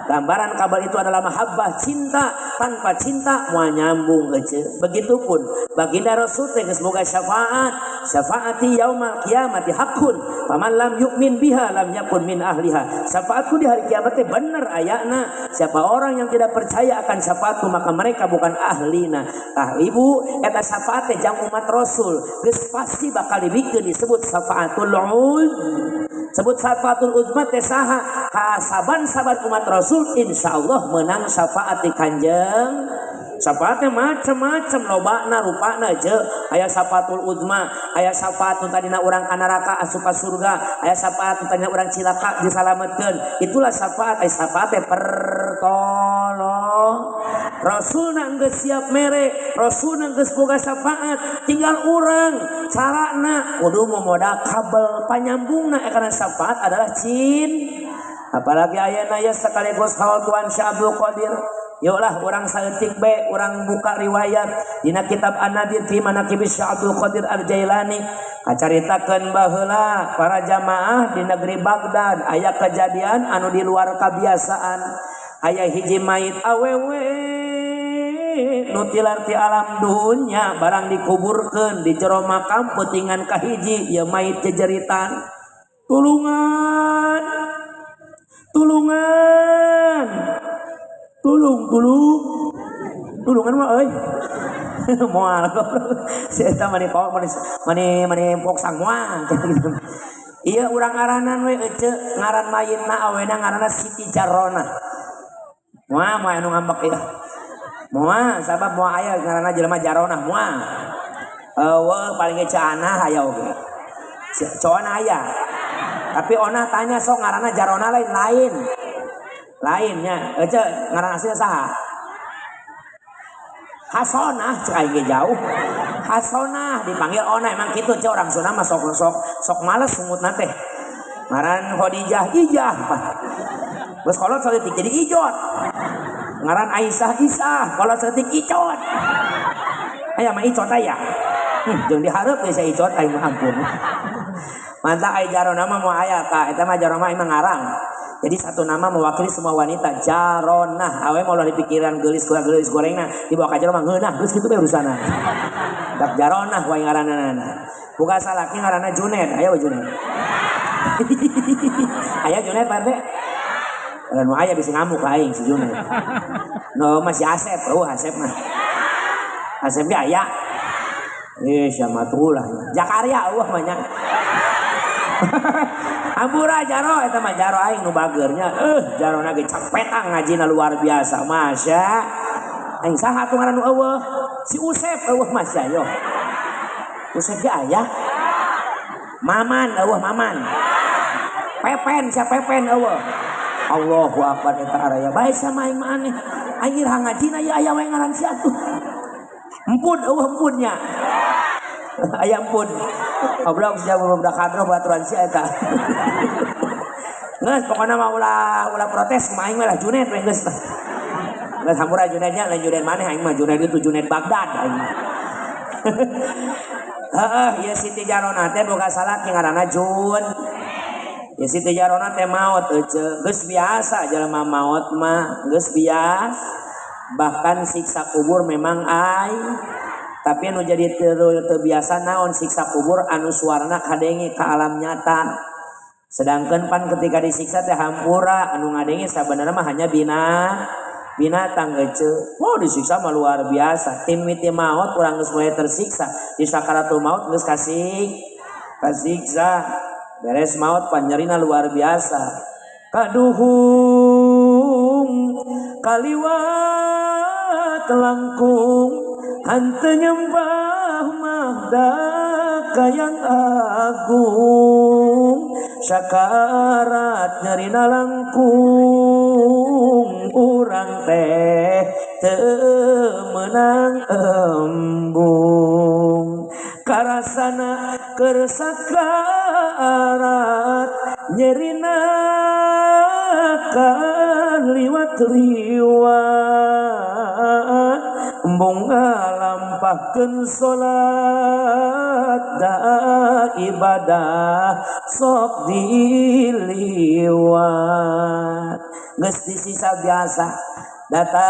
S2: gambaran kabel itu adalah mahabbah, cinta. Tanpa cinta moal nyambung ece. Begitupun baginda Rasul teh geus boga syafaati yaumal qiyamati haqqun faman lam yu'min biha lam yakun min ahliha. Syafaatku di hari kiamat teh bener ayana. Siapa orang yang tidak percaya akan syafaatku maka mereka bukan ahlina. Tah ibu eta syafaat teh jang umat Rasul geus pasti bakal dibikeun disebut syafaatul sebut syafaatul uzma teh saha saban-saban umat Rasul insyaallah menang syafaat di kanjeng. Syafaatnya macam-macam lobana rupana je. Aya syafaatul uzma, aya syafaat nu tadina urang ka neraka asup ka surga, aya syafaat nu tadina urang cilaka disalametkeun. Itulah syafaat. Aya syafaat teh pertolong. Rasulna geus siap mere, Rasulna geus boga syafaat, tinggal urang carana kudu modal kabel panyambungna karena syafaat adalah apalagi ayeuna ya sekaligus haul Tuan Syekh Abdul Qadir. Yuklah orang saeutik be orang buka riwayat dina kitab An-Nadir fi Manaqib Syekh Abdul Qadir Al-Jailani kacaritakeun baheula para jamaah di negeri Baghdad aya kejadian anu di luar kabiasaan. Aya hiji mayit awewe nutilar ti alam dunya barang dikuburkeun di jero makam peutingan kahiji ieu mayit jejeritan, tulungan tulungan mah euy moal saya eta mani poksang moal ieu urang ngaranan we ece ngaran mayitna awena ngaranna Siti Jarona moal anu ngambek ieu moal sabab moal aya ngaranna jelema Jarona moal eueuh paling ge caana aya oge coana aya tapi ona tanya sok ngaranna Jarona lainnya ece ngaran aslinya saha Hasonah cek aing jauh Hasonah dipanggil ona emang kitu cek orang Sunda mah sok males sumutna teh ngaran Khadijah Ijah geus kolot saeutik jadi Ijot ngaran Aisyah Isah kolot saeutik Icot aya mah Icot aya jeung dihareup geus Icot aing mah ampun mantap ai Jarona mah moal aya ka eta mah Jarona emang ngarang. Jadi satu nama mewakili semua wanita. Jarona awe mau di pikiran geulis gorengna dibawa ka jero mah ngeunah geus kitu bae urusana. Dak Jarona wae ngaranna. Boga salaki ngaranna Junaid. Aya we Junaid. Aya Junaid Pak. Lalu aya bisa ngamuk aing si Junaid. No masih Asep. Asep mah. Asep ge aya. Syamatulah. Jakaria mah nya. Ampura Jaro eta mah Jaro aing nu bageurnya Jarona ge capetang ngajina luar biasa masya aing saha atuh ngaran nu eueuh si Usep eueuh masya yo Usep ge aya Maman eueuh Maman Pepen sia Pepen eueuh Allahu akbar eta araya bae sama aing mah aneh aing irah ngajina ieu aya wae ngaran sia atuh empun eueuh empunnya aya ampun obrol sejak budak kadro baturan si eta geus pokona mah ulah protes kumaha aing mah lah Junaid we geus geus hampura Junaidnya lain Junaid maneh aing mah Junaid itu Junaid Baghdad aing heeh ieu Siti Jarona teh boga salaki ngaranna Jun ieu Siti Jarona teh maot ece geus biasa jelema maot mah geus biasa bahkan siksa kubur memang tapi anu jadi terbiasa naon siksa kubur anu suarana kadenge ka alam nyata sedangkan pan ketika disiksa teh hampura anu ngadenge sabenerna mah hanya binatang ece disiksa mah luar biasa tim miti maut urang geus mulai tersiksa di sakaratul maut geus kasiksa beres maut panjerina luar biasa kaduhung kaliwat langkung hante nyembah mahdaka yang agung syakarat nyarina langkung urang teh teu meunang embung karasana keur sakarat nyerina kaliwat-liwat embung ngalampahkeun salat da ibadah sok diliwat geus disisa biasa datang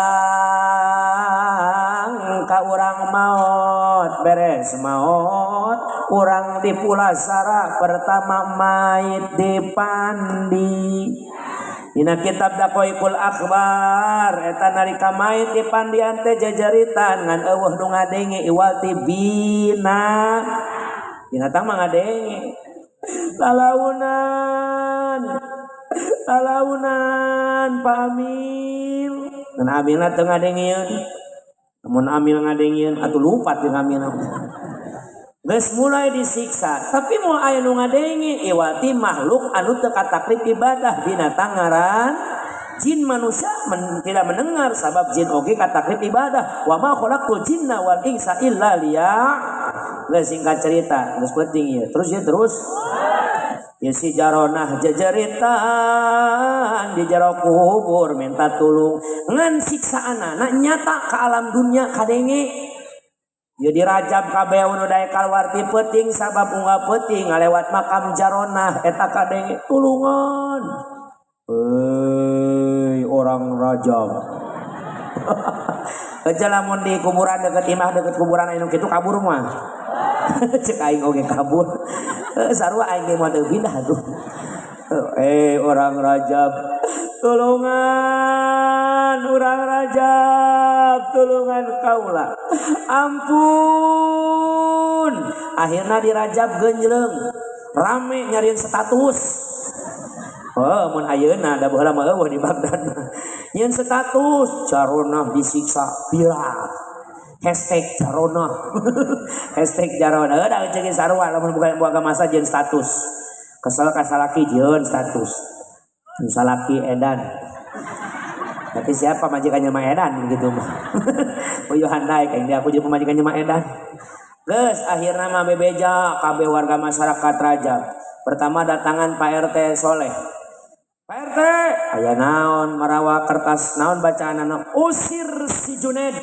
S2: ka urang maot beres maot urang dipulasara pertama mait dipandi dina kitab Dakoikul Akbar eta nalika mait dipandian teh jajaritan ngan eueuh nu ngadenge iwati bina binatang mah ngadenge lalaunan Pak Amil dan Amilna teu ngadengieun namun Amil ngadengieun atuh lupa jeung Amilna geus mulai disiksa tapi mau aya nu ngadenge iwati makhluk anu teu kataklif ibadah binatang ngaran jin manusia tidak mendengar sabab jin oge kataklif ibadah wa ma khalaqtul jinna wal insa illa geus singkat cerita geus penting ieu terus ya si jaronah jajaritan di jero kubur minta tulung ngan siksaanana nyata ka alam dunia kadenge ya dirajab kabeh anu daek kaluarti peuting sabab unggal peuting ngalewat makam jaronah eta kadenge tulungan orang rajab aja lamun di kuburan deket imah deket kuburan anu kitu kabur mah cek aing oge kabur sarua aing ge moal pindah tuh orang rajab tulungan urang rajab tulungan kaula ampun akhirna di rajab genjleung rame nyariin status mun ayeuna da baheula mah eueuh di Bagdad nyeun status jaronah disiksa viral hashtag jaronah hashtag jaronah da ceuk sarua lamun boga masa jeung status kesel ka salaki jeung status salaki edan tapi siapa majikannya mah edan gitu mah Uyu handai kayak dia aku jeung majikannya mah edan geus akhirna mah bebeja kabeh warga masyarakat Rajab pertama datangan Pak RT Soleh Pak RT aya naon marawa kertas naon bacaanana usir si Junaid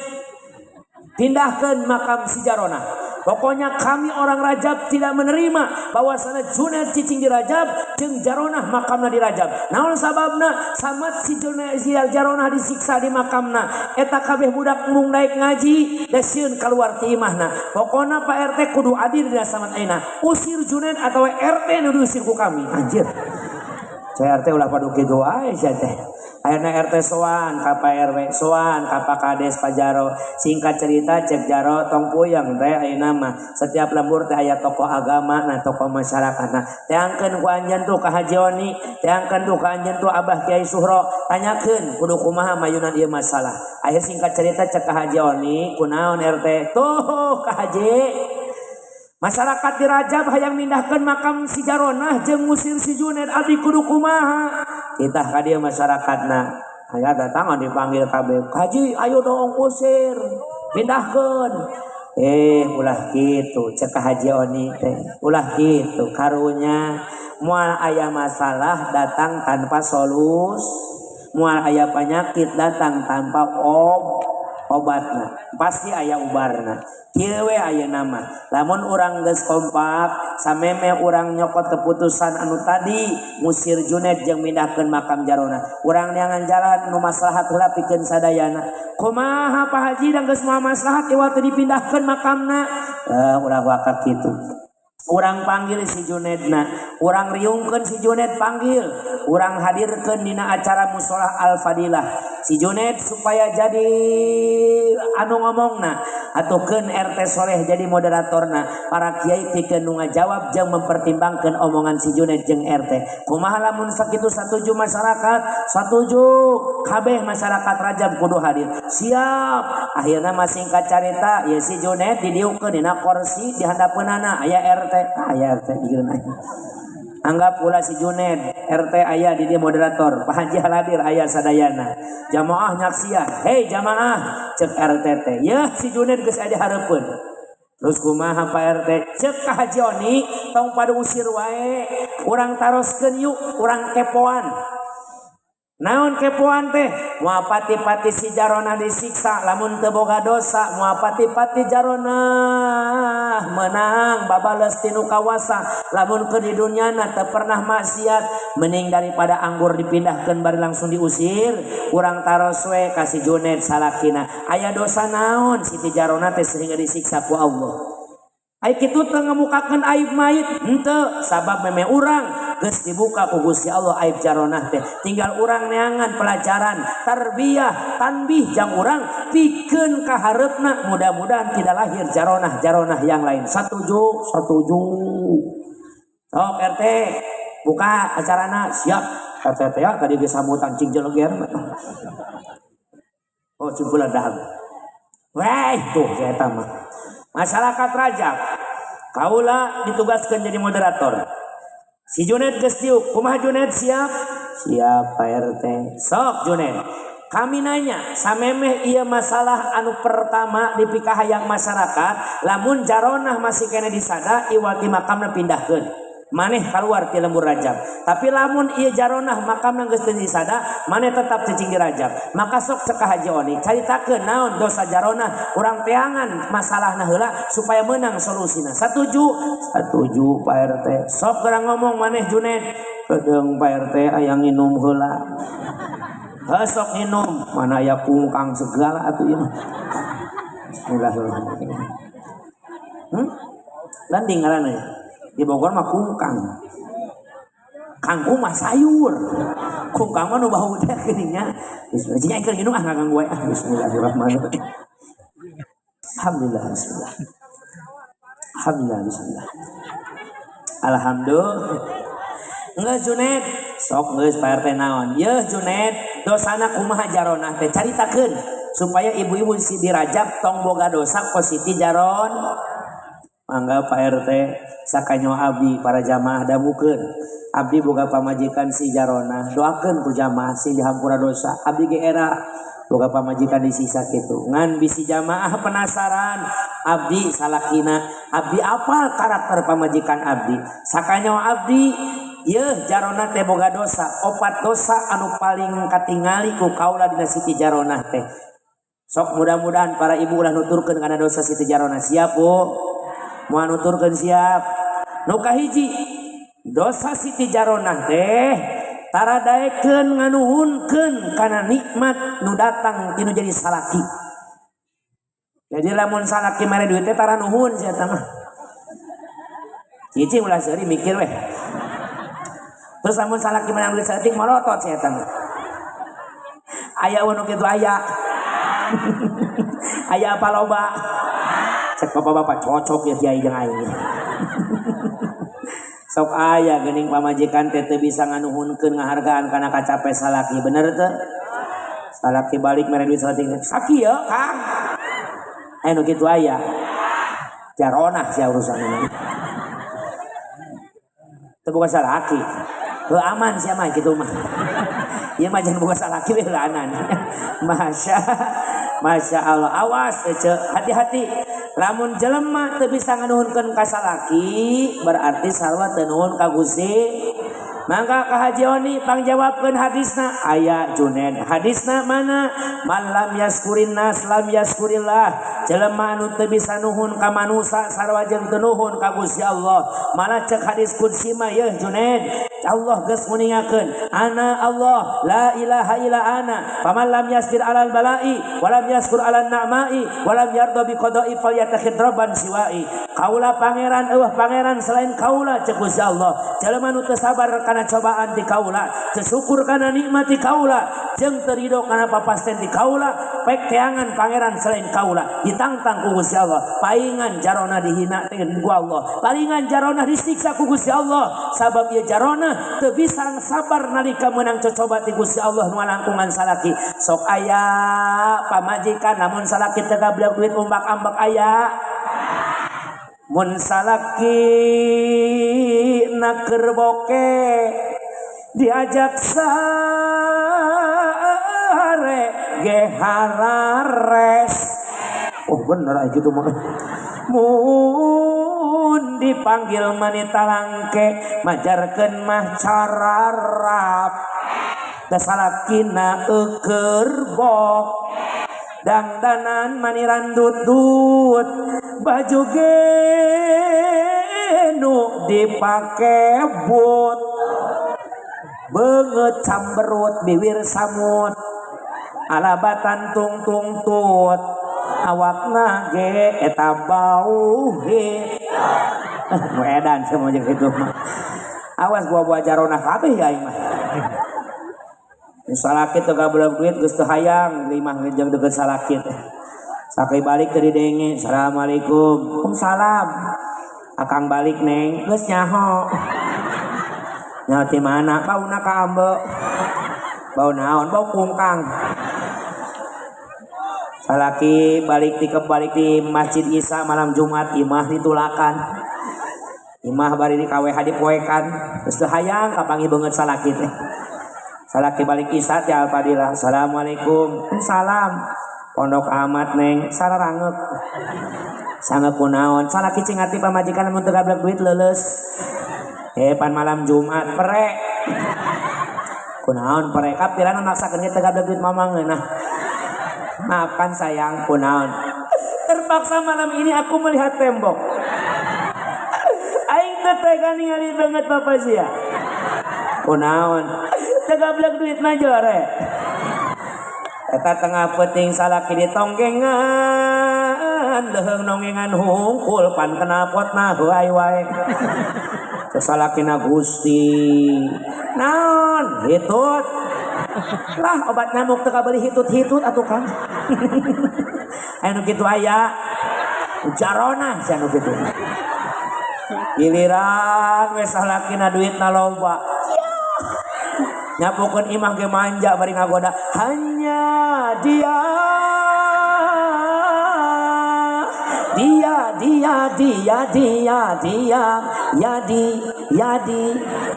S2: pindahkan makam si Jaronah. Pokoknya kami orang Rajab tidak menerima bahwasana Junaid cicing di Rajab jeung Jaronah makamna di Rajab. Naon sababna? Samat si Junaid si Jaronah disiksa di makamna. Eta kabeh budak mung daek ngaji da sieun kaluar ti imahna. Pokona Pak RT kudu adil di samat ayeuna. Usir Junaid atau RT nu diusir ku kami. Anjir. Saya RT ulah padu kitu wae sia teh. Akhirnya RT soan ka Pak RW soan ka Pak Kades Pajaro singkat cerita cek Jaro tong puyeng teh ayeuna mah setiap lembur teh aya tokoh agama nah tokoh masyarakat nah teangkeun ku anjeun tuh ka Haji Oni teangkeun tuh ka anjeun tuh Abah Kiai Suhro tanyakeun kudu kumaha mayunan ieu masalah akhir singkat cerita cek ka Haji Oni kunaon RT tuh ka Haji masyarakat di Rajab hayang mindahkeun makam si Jaronah jeung ngusir si Junaid abdi kudu kumaha kita ka dieu masyarakatna aya datangan dipanggil kabeh Haji ayo dong usir pindahkeun ulah kitu cek ka Haji Oni teh ulah kitu karunya moal aya masalah datang tanpa moal aya penyakit datang tanpa obatna pasti aya ubarna kieu we aya nama lamun urang geus kompak sameme urang nyokot keputusan anu tadi musir Junaid jeung mindahkeun makam Jaronah urang neangan jalan nu maslahat heula pikeun sadayana kumaha Pak Haji dan geus moal maslahat iwat dipindahkeun makamna ulah wakak kitu urang panggil si Junaidna urang riungkeun si Junaid panggil urang hadirkeun dina acara musolah Al-Fadilah si Junaid supaya jadi anu ngomongna atukeun RT Soleh jadi moderatorna para kiai pikeun nu ngajawab jeung mempertimbangkeun omongan si Junaid jeung RT kumaha lamun sakitu satuju masyarakat satuju kabeh masyarakat Rajab kudu hadir siap akhirna masingkat carita ya si Junaid didieukeun dina kursi di handapeunana aya RT digeun aya anggap pula si Junaid RT aya di dia moderator Pak Haji Haladir aya sadayana jamaah nyaksian hei jamaah cek RT teh ya si Junaid geus aya hareupeun terus kumaha Pak RT cek ka Haji Oni tong pada usir wae urang taroskeun yuk urang kepoan Naon kepoan teh moal pati-pati si jarona disiksa lamun teu boga dosa, moal pati-pati jarona menang babales tinu kawasa lamun ke di dunyana teu pernah maksiat, mending daripada anggur dipindahkeun bari langsung diusir urang taros we kasih Junaid salakina. Aya dosa naon Siti Jarona teh sehingga disiksa ku Allah? Ai kitu teu ngamukakeun aib mayit henteu, sabab meme urang geus dibuka ku Gusti Allah aib Jaronah teh. Tinggal urang neangan pelajaran tarbiyah tanbih jang urang pikeun ka hareupna, mudah-mudahan tidak lahir Jaronah yang lain. Satuju. Sok RT buka acarana, siap. RT teh tadi disambutan cing jeleger. Oh cimpulan dahar. Weh tuh saya tamat. Masyarakat Rajab kaula ditugaskan jadi moderator. Si Junaid geus diuk, kumaha Junaid siap? Siap Pak RT. Sok Junaid. Kami nanya, samemeh ieu masalah anu pertama di pikahayang masyarakat, lamun Jaronah masih kena disada iwati makamna pindahkeun. Maneh keluar ti lembur Rajab. Tapi lamun ieu Jaronah makamna geus teu disada, maneh tetap cicing di Rajab. Maka sok cek ka Haji Oni, caritakeun naon dosa Jaronah, urang teangan masalahna heula supaya menang solusina. Satuju Pak RT. Sok gerang ngomong maneh Junaid. Kedeung Pak RT aya nginum heula. Sok nginum, mana aya kungkang segala atuh ieu mah. Bismillahirrahmanirrahim. Landing ngaranna ya. Di Bogor mah kungkang. Kangkung mah sayur. Kungkang mah nu bau teh geuninnya. Bismillah keur nginum nganggang gue. Bismillahirrahmanirrahim. Alhamdulillah bismillah. Alhamdulillah. Enggak Junaid, sok geus Pak RT naon? Yeuh Junaid, dosana kumaha Jaronah teh caritakeun supaya ibu-ibu si di Rajab tong boga dosa ku Siti Jaron. Mangga Pak RT sakanyo abdi para jamaah damukeun. Abdi boga pamajikan si Jaronah, doakeun ku jamaah si dihampura dosa. Abdi ge era boga pamajikan disisa kitu. Ngan bisi jamaah penasaran, abdi salakina, abdi apal karakter pamajikan abdi. Sakanyo abdi, yeuh Jaronah teh boga dosa, opat dosa anu paling katingali ku kaula dina Siti Jaronah teh. Sok mudah-mudahan para ibu ulah nuturkeun kana dosa Siti Jaronah. Siap Bu? Mau nuturkeun siap. Nu kahiji, dosa Siti Jaronah teh taradaekeun nganuhunkeun kana nikmat nu datang tinu jadi salaki. Jadi lamun salaki mere duit teh tara nuhun sia eta mah. Cicing ulah seuri mikir weh. Terus lamun salaki menang duit saeutik morotot sia eta mah. Aya nu kitu aya. Aya apa loba? Cek bapak-bapak cocok ya kiai jeung aing. Sok aya geuning pamajikan teh teu bisa nganuhunkeun ngahargaan kana kacape salaki, bener teu? Salaki balik mere duit saeutik. Sakieu Kang. Nu kitu aya. Jaronah sia urusanna. Teu boga salaki. Heuh aman sia mah kitu mah. Ieu mah jangan boga salaki we heuanan. Masya Allah, awas hati-hati. Lamun jelema teu bisa nganuhunkeun ka salaki, berarti sarua teu nuhun ka Gusti. Mangga ka Haji Oni pangjawabkeun hadisna. Aya Junaid, hadisna mana? Man lam yaskurin nas lam yaskurillah. Jelema anu teu bisa nuhun ka manusa sarua jeung teu nuhun ka Gusti Allah. Malah cek hadis qudsi mah yeuh Junaid, Allah geus muningakeun, ana Allah la ilaha illa ana, faman lam yasbir alal bala'i wa lam yaskur alal na'ma'i wa lam yarda bi qada'i falyattakhid rabban siwa'i. Kaula pangeran eueuh pangeran selain kaula cek Gusti Allah. Jelema nu teu sabar kana cobaan ti kaula, teu syukur kana nikmat ti kaula, jeung teu ridho kana papasten ti kaula, pek teangan pangeran selain kaula. Ditantang ku Gusti Allah, paingan Jaronah dihina ku Allah, palingan Jaronah disiksa ku Gusti Allah, sabab ieu Jaronah teu bisa sabar nalika meunang cocoba ti Gusti Allah nu langkungan salaki. Sok aya pamajikan namun salaki teu gablek duit umbak-ambek aya. Mun salaki naker boke diajak sare ge harares. Oh bener gitu mah. Mun dipanggil manita langke majarkeun mah cararap. dasalakina kerbok dangdanan maniran dut baju genu dipake but banget camberut bibir samut alabatan tung tut awakna ge eta bau he nu edan sama jeung kitu mah awas buah-buah jarona kabeh ya imah salakit teu gabeuleuh duit geus teu hayang imah jeung deukeut salakit sakali balik teu didenge assalamualaikum waalaikumsalam akang balik neng geus nyaho nyaho ti mana bauna ka ambe bau naon bau kungkang salaki balik di Masjid Isa malam Jumat imah ditulakan imah bari di KWH dipoekan geus teu hayang kapangi beungeut salaki teh salaki balik Isa ti Al-Fadilah assalamualaikum salam pondok amat neng sararangeuk sangeuk kunaon salaki cingati pamajikan mun teu gablek duit leuleus pan malam Jumat perek kunaon perek kapiran maksakeun teu gablek duit mamangeunah maafkan sayang kunaon terpaksa malam ini aku melihat tembok aing teu tega ningali banget Bapak sia kunaon teu gablek duit mah jore eta tengah peuting salaki ditonggengan leheung nonggengan hungkul pan kenapotna heuai wae salakina Gusti naon hitut lah obat nyamuk teu kabeli hitut-hitut atuh Kang anu kitu aya jarona anu kitu giliran we salakina duitna loba nyapukeun imah ge manja bari ngagoda hanya dia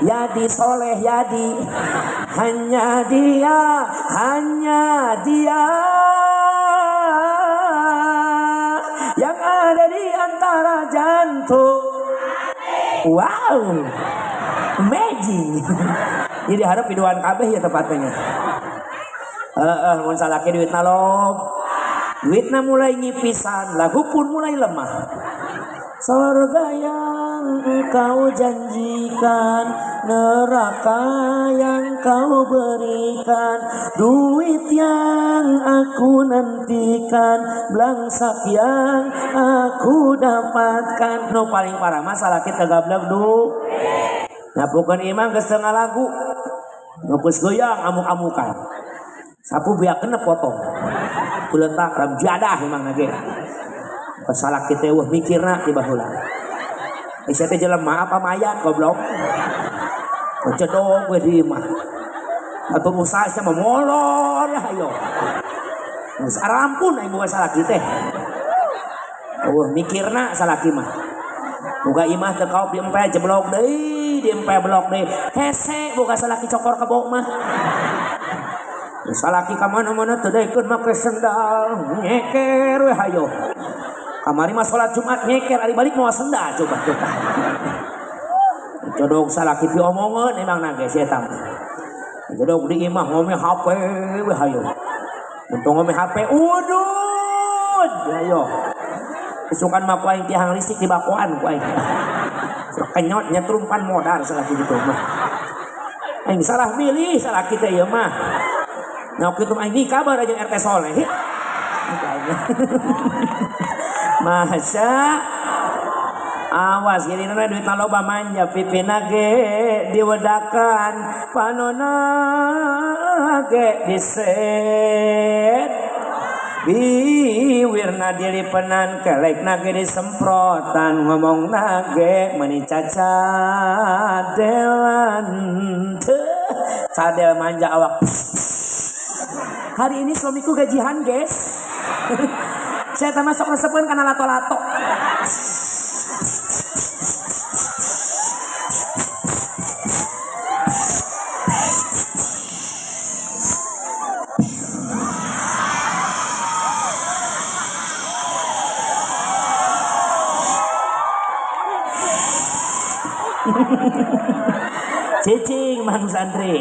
S2: Yadi soleh Yadi hanya dia yang ada di antara jantung wow amazing jadi harap biduan kabeh ya tepatnya mun salaki duitna lob duitna mulai ngipisan lagu pun mulai lemah surga yang engkau janjikan neraka yang kau berikan duit yang aku nantikan belangsak yang aku dapatkan no paling parah masalah kita gablek du nyapukeun imam geus teu ngalagu ngeus goyang amuk-amukan sapu biakeun potong kuletak ram jadah imang ge salah kita wah mikirna ti baheula sia teh jelema apa mayat goblok cedog we di imah atuh usaha sia mah molor ayo geus arampun aing boga salaki teh wah mikirna salaki mah boga imah teu kaop diempe jeblok deui diempe blok deui hese boga salaki cokor kebo mah salaki ka mana-mana teu daekeun make sendal nyeker we hayo kamari mah salat Jumat nyeker ari balik mau sendal coba jodog salaki pi omongeun emang nage si eta jodog di imah ngome HP we hayo untung ngome HP udud ayo isukan mah ku aing tihang listrik di bakoan ku aing kenyot nyetrumpan modal salaki kitu mah aing salah milih salaki teh ieu mah nah kitu aing kabar aja RT Soleh Masya awas gini nana duit loba manja pipina ge diwedakan panona ge diset biwirna dilipenan kelek nage disemprotan ngomong nage meni cacadelan cadel manja awak hari ini suamiku gajian guys saya termasuk resepen karena lato-lato cicing mang santri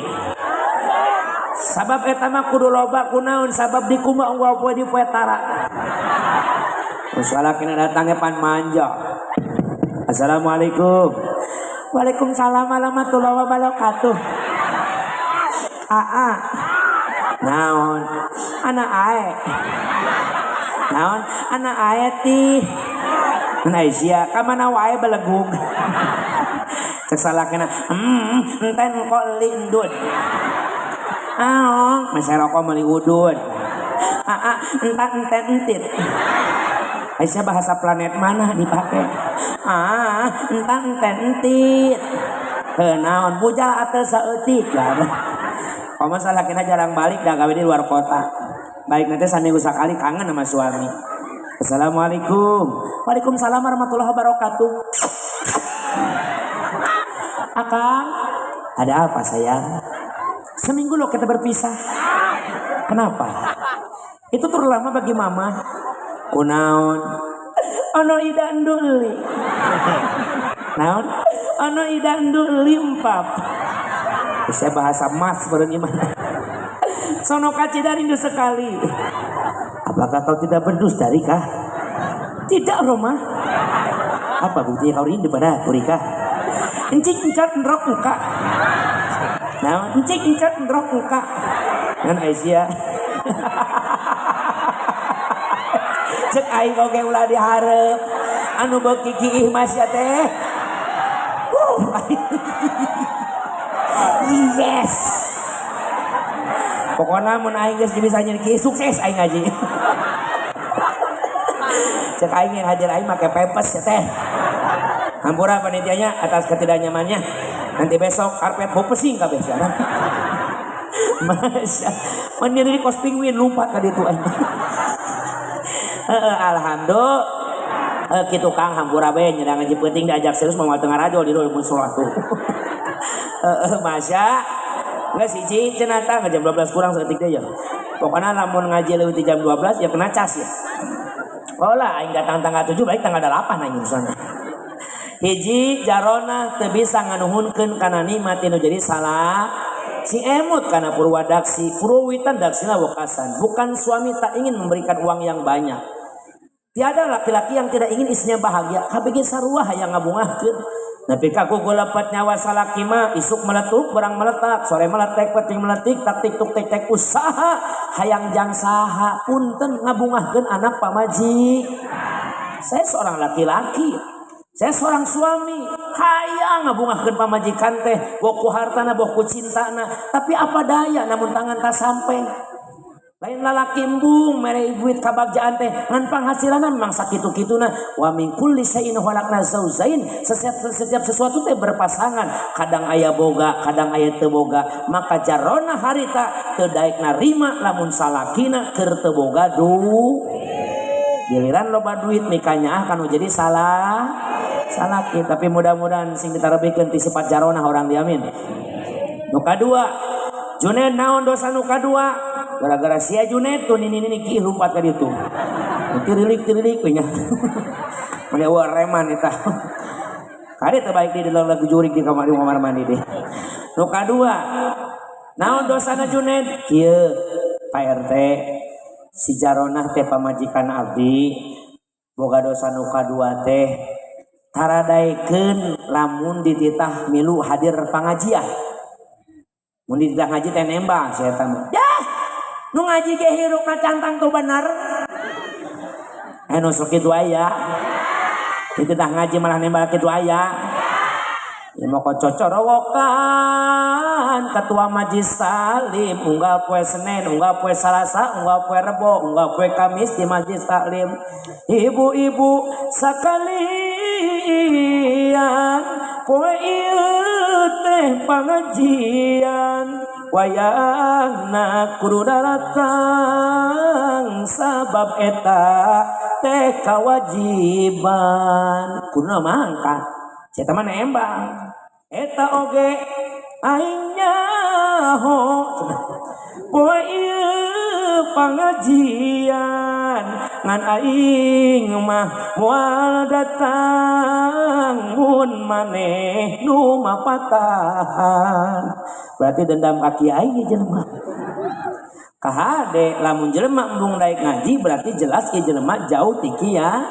S2: Sabab eta mah kudu loba kunaon sabab di kumaha unggal poe di poe tara. Salakina datangnya pan manja. Assalamualaikum. Waalaikumsalam warahmatullahi wabarakatuh. Aa. Naon? Anak ae. Naon? Anak ae ti. Mun Aisyah, ka mana wae belegug. Cek salakina, enten kok lindut. Aong, masih rokok meuli udud. Enten entit. Aisyah bahasa planet mana dipakai? Enten entit. Naon bujal ateu saeutik lah. Kalau masalah kita jarang balik dah gawe di luar kota. Baik nanti seminggu sekali kangen sama suami. Assalamualaikum. Waalaikumsalam warahmatullahi wabarakatuh. Akang, ada apa sayang? Seminggu loh kita berpisah. Kenapa? Itu terlalu lama bagi mama. Kunaon? Ono idan duli. Naon? Ono idan duli empap. Saya bahasa mas bagaimana? Sono kaci dari Indo sekali. Apakah kau tidak berdusta Rika? Tidak Roma. Apa buktinya kau rindu pada aku Rika? Encik encat nerok muka. Nah, encik encat nerok muka. Dan Aisyah. Cek aing oge ulah dihareup. Anu beuki kiih mas ya teh. Yes. Pokoknya mun aing geus bisa nyeun sukses aing ngaji. Cek aing yang hadir aing make pepes ya teh. Hampura panitianya atas ketidaknyamannya. Nanti besok karpet bau pesing kabeh sia. Masya. Mun nyeri kos penguin lupa ka ditu aing. Alhamdulillah. Kitu Kang hampura bae nyedang ngaji penting diajak serius moal tengah radio di mun salat tuh. Masya. Enggak siji cenah tah jam 12 kurang saeutik deui ya. Pokona lamun ngaji leuwih ti jam 12 ya kena cas ya. Oh lah aing datang tanggal 7 balik tanggal 8 aing urusanna. Hiji jarona teu bisa nganuhunkeun kana nikmat nu jadi salah si emut kana purwadaksi purwitan daksina wekasan. Bukan suami tak ingin memberikan uang yang banyak. Tiada laki-laki yang tidak ingin istrinya bahagia. Kabeh sarua hayang ngabungahkeun. Tapi kaku golepat nyawa salaki mah isuk meletuk berang meletak sore meletek peting meletik tak tik tuk tek tek usaha hayang jang saha punten ngabungahkeun anak pamaji. Saya seorang laki-laki, saya seorang suami, hayang ngabungahkeun pamajikan teh boku hartana boku cintana, tapi apa daya namun tangan tak sampai. Lain lalaki embung mere duit kabagjaan teh ngan penghasilan memang sakitu-kituna wa min kulli shay'in khalaqna zaujain. Setiap sesuatu teh berpasangan, kadang aya boga kadang aya teu boga, maka jarona harita teu daek narima lamun salakina keur teu boga giliran loba duit mikanya kanu jadi salaki. Tapi mudah-mudahan sing ditarabikeun ti sifat jarona orang diamin. Nu kadua Junaid naon dosa nu kadua? Gara-gara sia Junaid tuh nini ki lumpat ka ditu. Tirilik we nya. Mun eueuh reman eta. Kade teu baik di dalam lagu jurig di kamar mandi deh. Nu kadua, naon dosana Junaid? Kieu Pak RT si Jaronah teh pamajikan abdi boga dosa nu kadua teh taradaikeun lamun dititah milu hadir pangajian. Mun dititah ngaji teh nembang saya eta mah. Nu ngaji ge hirupna cantang tuh bener. Nu sok kitu aya. Dititah ngaji malah nembak kitu aya. Ya mau cocorowokan ketua majlis taklim unggal poe Senin, unggal poe Salasa, unggal poe Rebo, unggal poe Kamis di majlis taklim. Ibu-ibu sakalian poe ieu teh pangajian. Wayahna kudu datang sabab eta teh kawajiban kudu mangkat eta mah nembang eta oge aing nyaho poe ieu pangajian ngan aing mah moal datang mun maneh nu mapatahan. Berarti dendam kaki aing jelema. kahade lamun jelema embung daek ngaji berarti jelas ieu jelema jauh ti kiai.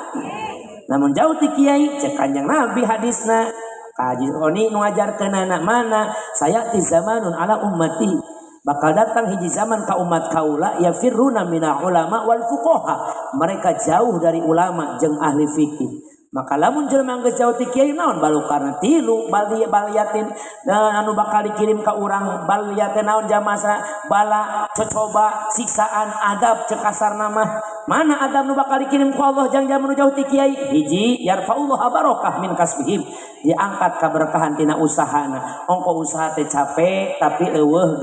S2: Namun jauh ti kiai cek Kanjeng Nabi hadisna kaji oni nu ngajarkeun anak mana saya ti zamanun ala ummati bakal datang hiji zaman ka umat kaula ya firruna minal ulama wal fuqaha mereka jauh dari ulama jeung ahli fikih. Maka lamun jelema geus jauh ti kiai naon balukarna tilu baliatin anu bakal dikirim ka urang baliatin naon jamasa bala cocoba siksaan adab cek kasarna mah mana adab nu bakal dikirim ku Allah jang jamun jauh ti kiai hiji yarfaullah barokah min kasbihim diangkat kaberkahan tina usahana ongko usaha teh capek tapi eueuh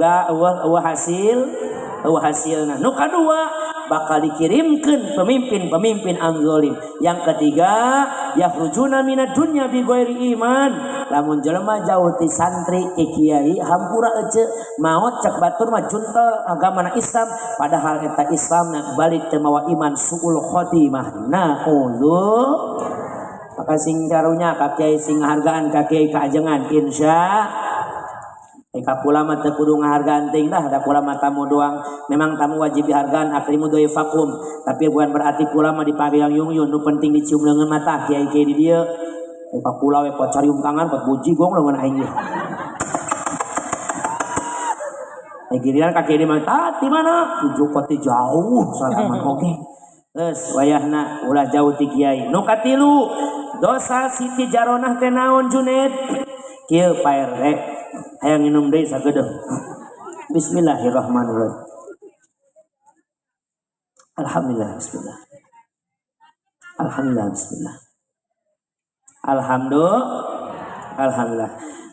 S2: hasilna nu kadua bakal dikirimkeun pemimpin-pemimpin anggolim. Yang ketiga yakhrujuna minad dunya bi ghairi iman lamun jelema jauh ti santri ti kiai hampura ece maot cek batur mah juntel agamana Islam padahal eta Islamna balik teu mawa iman suul khotimah naudzu maka sing carunya ka kiai sing hargaan ka kiai kaajengan insya Eka ulama teu kudu ngahargaan teuing dah, ada ulama tamu doang. Memang tamu wajib dihargaan akrimu dhaifakum, tapi bukan berarti ulama dipabeang yung-yung nu penting dicium leungeun mata kiai-kiai di dieu. Eka kula we pot carium tangan pot buji gong lamun aing ge. Giliran ka kiai di mana? Di mana? Tujuh koti jauh salaman oge. Geus wayahna ulah jauh ti kiai. Nu katilu dosa Siti Jaronah teh naon Junaid? Kieu Pak RT. Hayang minum deui sageudeuh. Bismillahirrahmanirrahim. Alhamdulillah bismillah. Alhamdulillah bismillah. Alhamdulillah.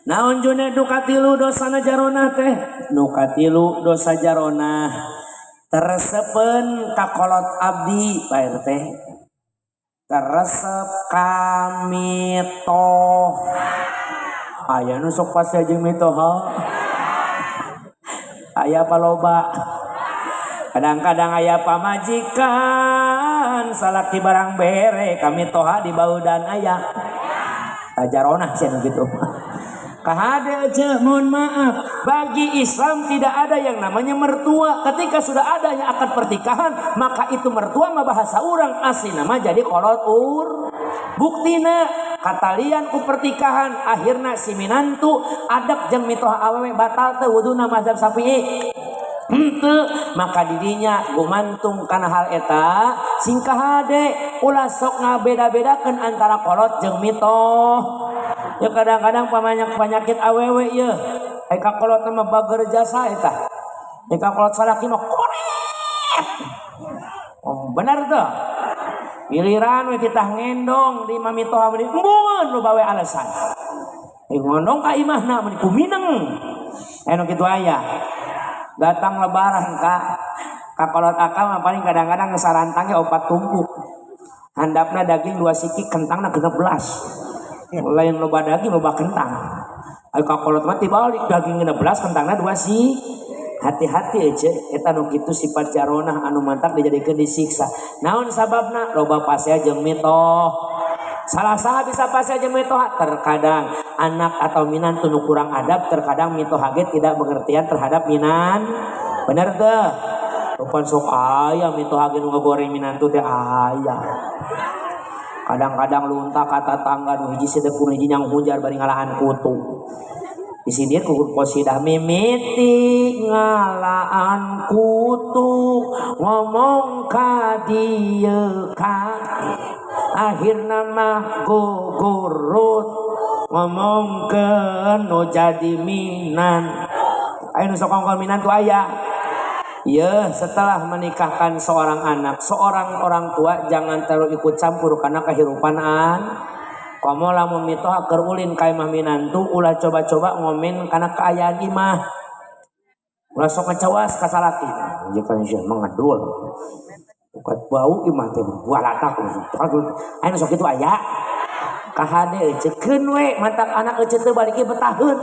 S2: Naon Junaid nu katilu dosana Jaronah teh? Nu katilu dosa Jaronah teresepeun ka kolot abdi Pak RT. Teresep kami toh aya nu sok pase jeung mitoha aya paloba kadang-kadang aya pamajikan salaki barang bere kami toha di baudan aya tajaronah cenah gitu kahade aja mohon maaf bagi Islam tidak ada yang namanya mertua ketika sudah ada yang akan pertikahan maka itu mertua mah bahasa urang asli nama jadi kolot buktina katalian ku pertikahan akhirna si minantu adak jeung mitoha awewe batal teu wuduna mazhab Syafi'i henteu maka dirinya gumantung kana hal eta sing kahade ulah sok ngabeda-bedakeun antara kolot jeung mitoh ya kadang-kadang penyakit awewe ieu eka kolot mah bager jasa eta eka kolot salaki mah korek benar tuh giliran we kita ngendong di mamitoha meni embun lu bawe alasan ngondong ka imahna meni kumineng anu kitu aya datang lebaran ka kolot akal mah paling kadang-kadang ngesarantang ge 4 tumpuk handapna daging 2 siki kentangna 16 lain loba daging loba kentang ka kolot mah tibalik daging 16 kentangna 2 siki hati-hati aja eta nu kitu sifat Jaronah anu mantap dijadikeun disiksa naon sababna loba pasea jeung mitoh salah bisa pasea jeung mitoh terkadang anak atau minantu nu kurang adab terkadang mitoh ge tidak pengertian terhadap minan bener teu rupan sok aya mitoh ge nu ngagoreng minantu teh aya kadang-kadang lunta kata tangga nu hiji sedekun hiji nyang hunjar bari ngalahan kutu di sini kukur posidah mimiti ngalaan kutu ngomong ka dieu ka akhirna mah gugurut ngomongkeun nu jadi minan aya nu sok ngongkol minan tu aya ieu setelah menikahkan seorang anak seorang orang tua jangan terlalu ikut campur karena kehirupanan kamu lamun mitoha keur ulin ka imah minantu ulah coba-coba ngomen kana kaayaan imah ulah sok ngacawas ka salaki jika sia mengadul bukat bau imah teh walatak anu sok kitu aya kahade cekeun we mantap anak ece teh balik ieu betaheun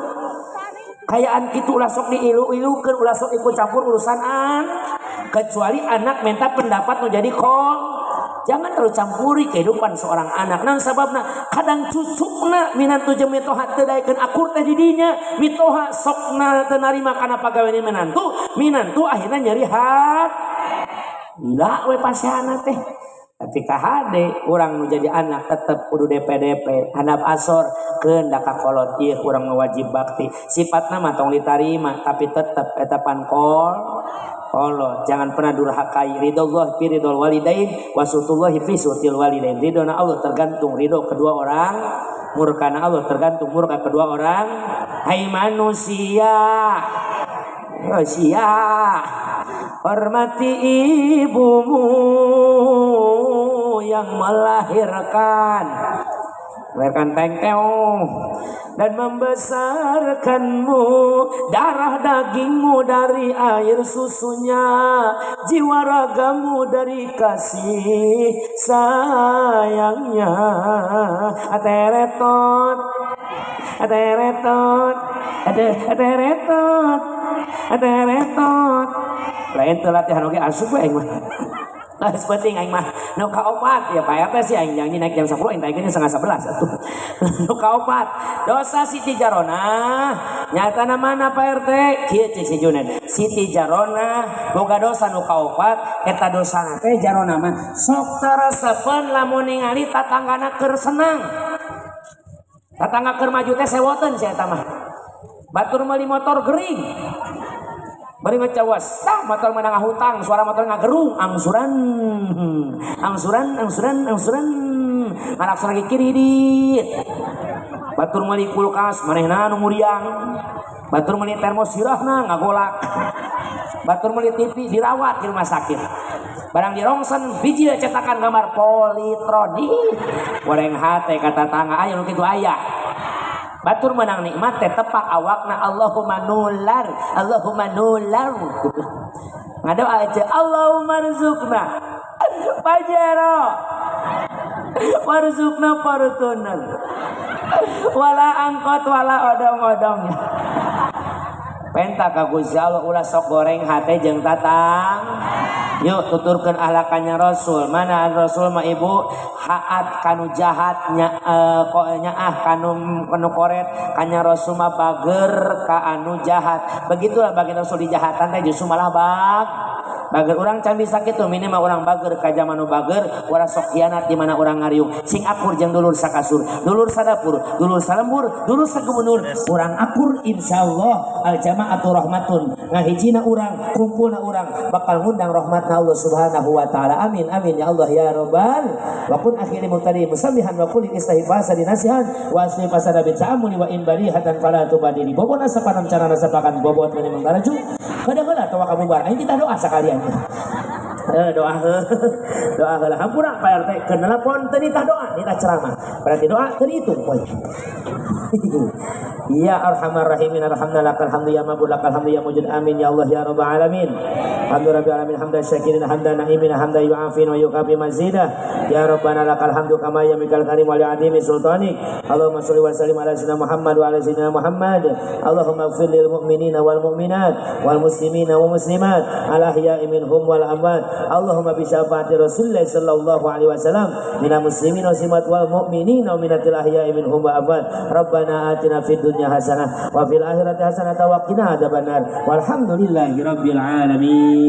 S2: kaayaan kitu ulah sok diilu-ilukeun ulah sok ikut campur urusan kecuali anak minta pendapat nu jadi Jangan terlalu campuri kehidupan seorang anak. Nah sababna kadang cucukna minantu jeung mitoha teu daekeun akur teh di dinya, mitoha sokna teu narima kana pagawean minantu akhirna nyeri hat. Gila we pasiana teh. Tapi kahade urang nu jadi anak tetep kudu DP handap asor keundak kakolot ieu urang wajib bakti. Sifatna mah tong ditarima tapi tetep eta pankol. Allah jangan pernah durhakai ridho fi ridhol walidain wa sutullahi fi sutil walidain. Ridhona Allah tergantung ridho kedua orang, murkana Allah tergantung murka kedua orang. Hai manusia, hormati ibumu yang melahirkan tengkeong dan membesarkanmu, darah dagingmu dari air susunya, jiwa ragamu dari kasih sayangnya. Ateretot lain teu latihan oge asup we aing mah. Geus penting aing mah nu kaopat ya Pak RT sih aing janji naik jam 10 aing taekeun 10:30 atuh. Nu kaopat dosa Siti Jarona nyatana mana Pak RT kieu cek si Junen. Siti Jarona boga dosa nu kaopat eta dosana teh Jarona mah sok tarasapeun lamun ningali tatanggana keur senang. Tatangga keur maju teh sewoteun si eta mah. Batur meuli motor gering. Bari ngacawas, tah motor menang hutang, suara motor ngagerung, angsuran. Anak lagi kiri dit. Batur meuli kulkas, manehna nu muriang. Batur meuli termos sirahna ngagolak. Batur meuli TV dirawat di rumah sakit. Barang dirongsen biji cetakan gambar politronik. Goreng hate kata tangga aya nu kitu aya. Batur menang nikmat teh tepak awakna Allahumma nular ngadoa aja Allahumma rizukna pajero warzukna fortunan wala angkot wala odong-odongnya penta ka Gusti Allah ulah sok goreng hate jeung tatang. Yuk tuturkeun ahlakannya Rasul. Mana Rasul mah ibu haat kanu jahatnya kanu koret kanya Rasul mah bager ka anu jahat. Begitulah bagi Rasul di jahatan teh justru malah bager urang can bisa kitu minimal urang bager ka zaman nu bager urang sok khianat di mana urang ngariung sing akur jeung dulur sakasur dulur sadapur dulur salembur dulur sagubernur urang akur insyaallah al jamaatu rahmatun ngahijina urang kumpulna urang bakal ngundang rahmatna Allah subhanahu wa ta'ala. Amin amin ya Allah ya rabbal wa kun akhiri muqtadi musammihan wa kulli istihfasa dinasihan wa asli fasada bi ta'amuli wa in barihatan fala tubadili bobona sapanam carana sapakan bobot meni manggaraju kada-kada tawa kamu bar aing kita doa sakalian. Doa heula hampura Pak RT keur nelpon teu nitah doa nitah ceramah berarti doa teu dihitung poe. Ya arhamar rahimin alhamdulillah alhamdu ya mabud lakal hamdu ya mujud amin ya Allah ya rabbal alamin. Hamdu rabbil alamin hamdan syakirin hamdan na'imin hamdan yu'afin wa yukafi mazidah ya rabbana lakal hamdu kama yamikal karim wa li'adimi sultanik. Allahumma sholli wa sallim ala sayyidina Muhammad wa ala sayyidina Muhammad. Allahumma ighfir lil mu'minina wal mu'minat wal muslimina wa muslimat al ahya'i minhum wal amwat. Allahumma bi syafaati Rasulillah sallallahu alaihi wasallam minal muslimin wa muslimat wal mu'minin wa minatil ahya'i minhum wa amwat. Rabbana atina fid dunya hasanah wa fil akhirati hasanah wa qina adzabannar. Walhamdulillahi rabbil alamin.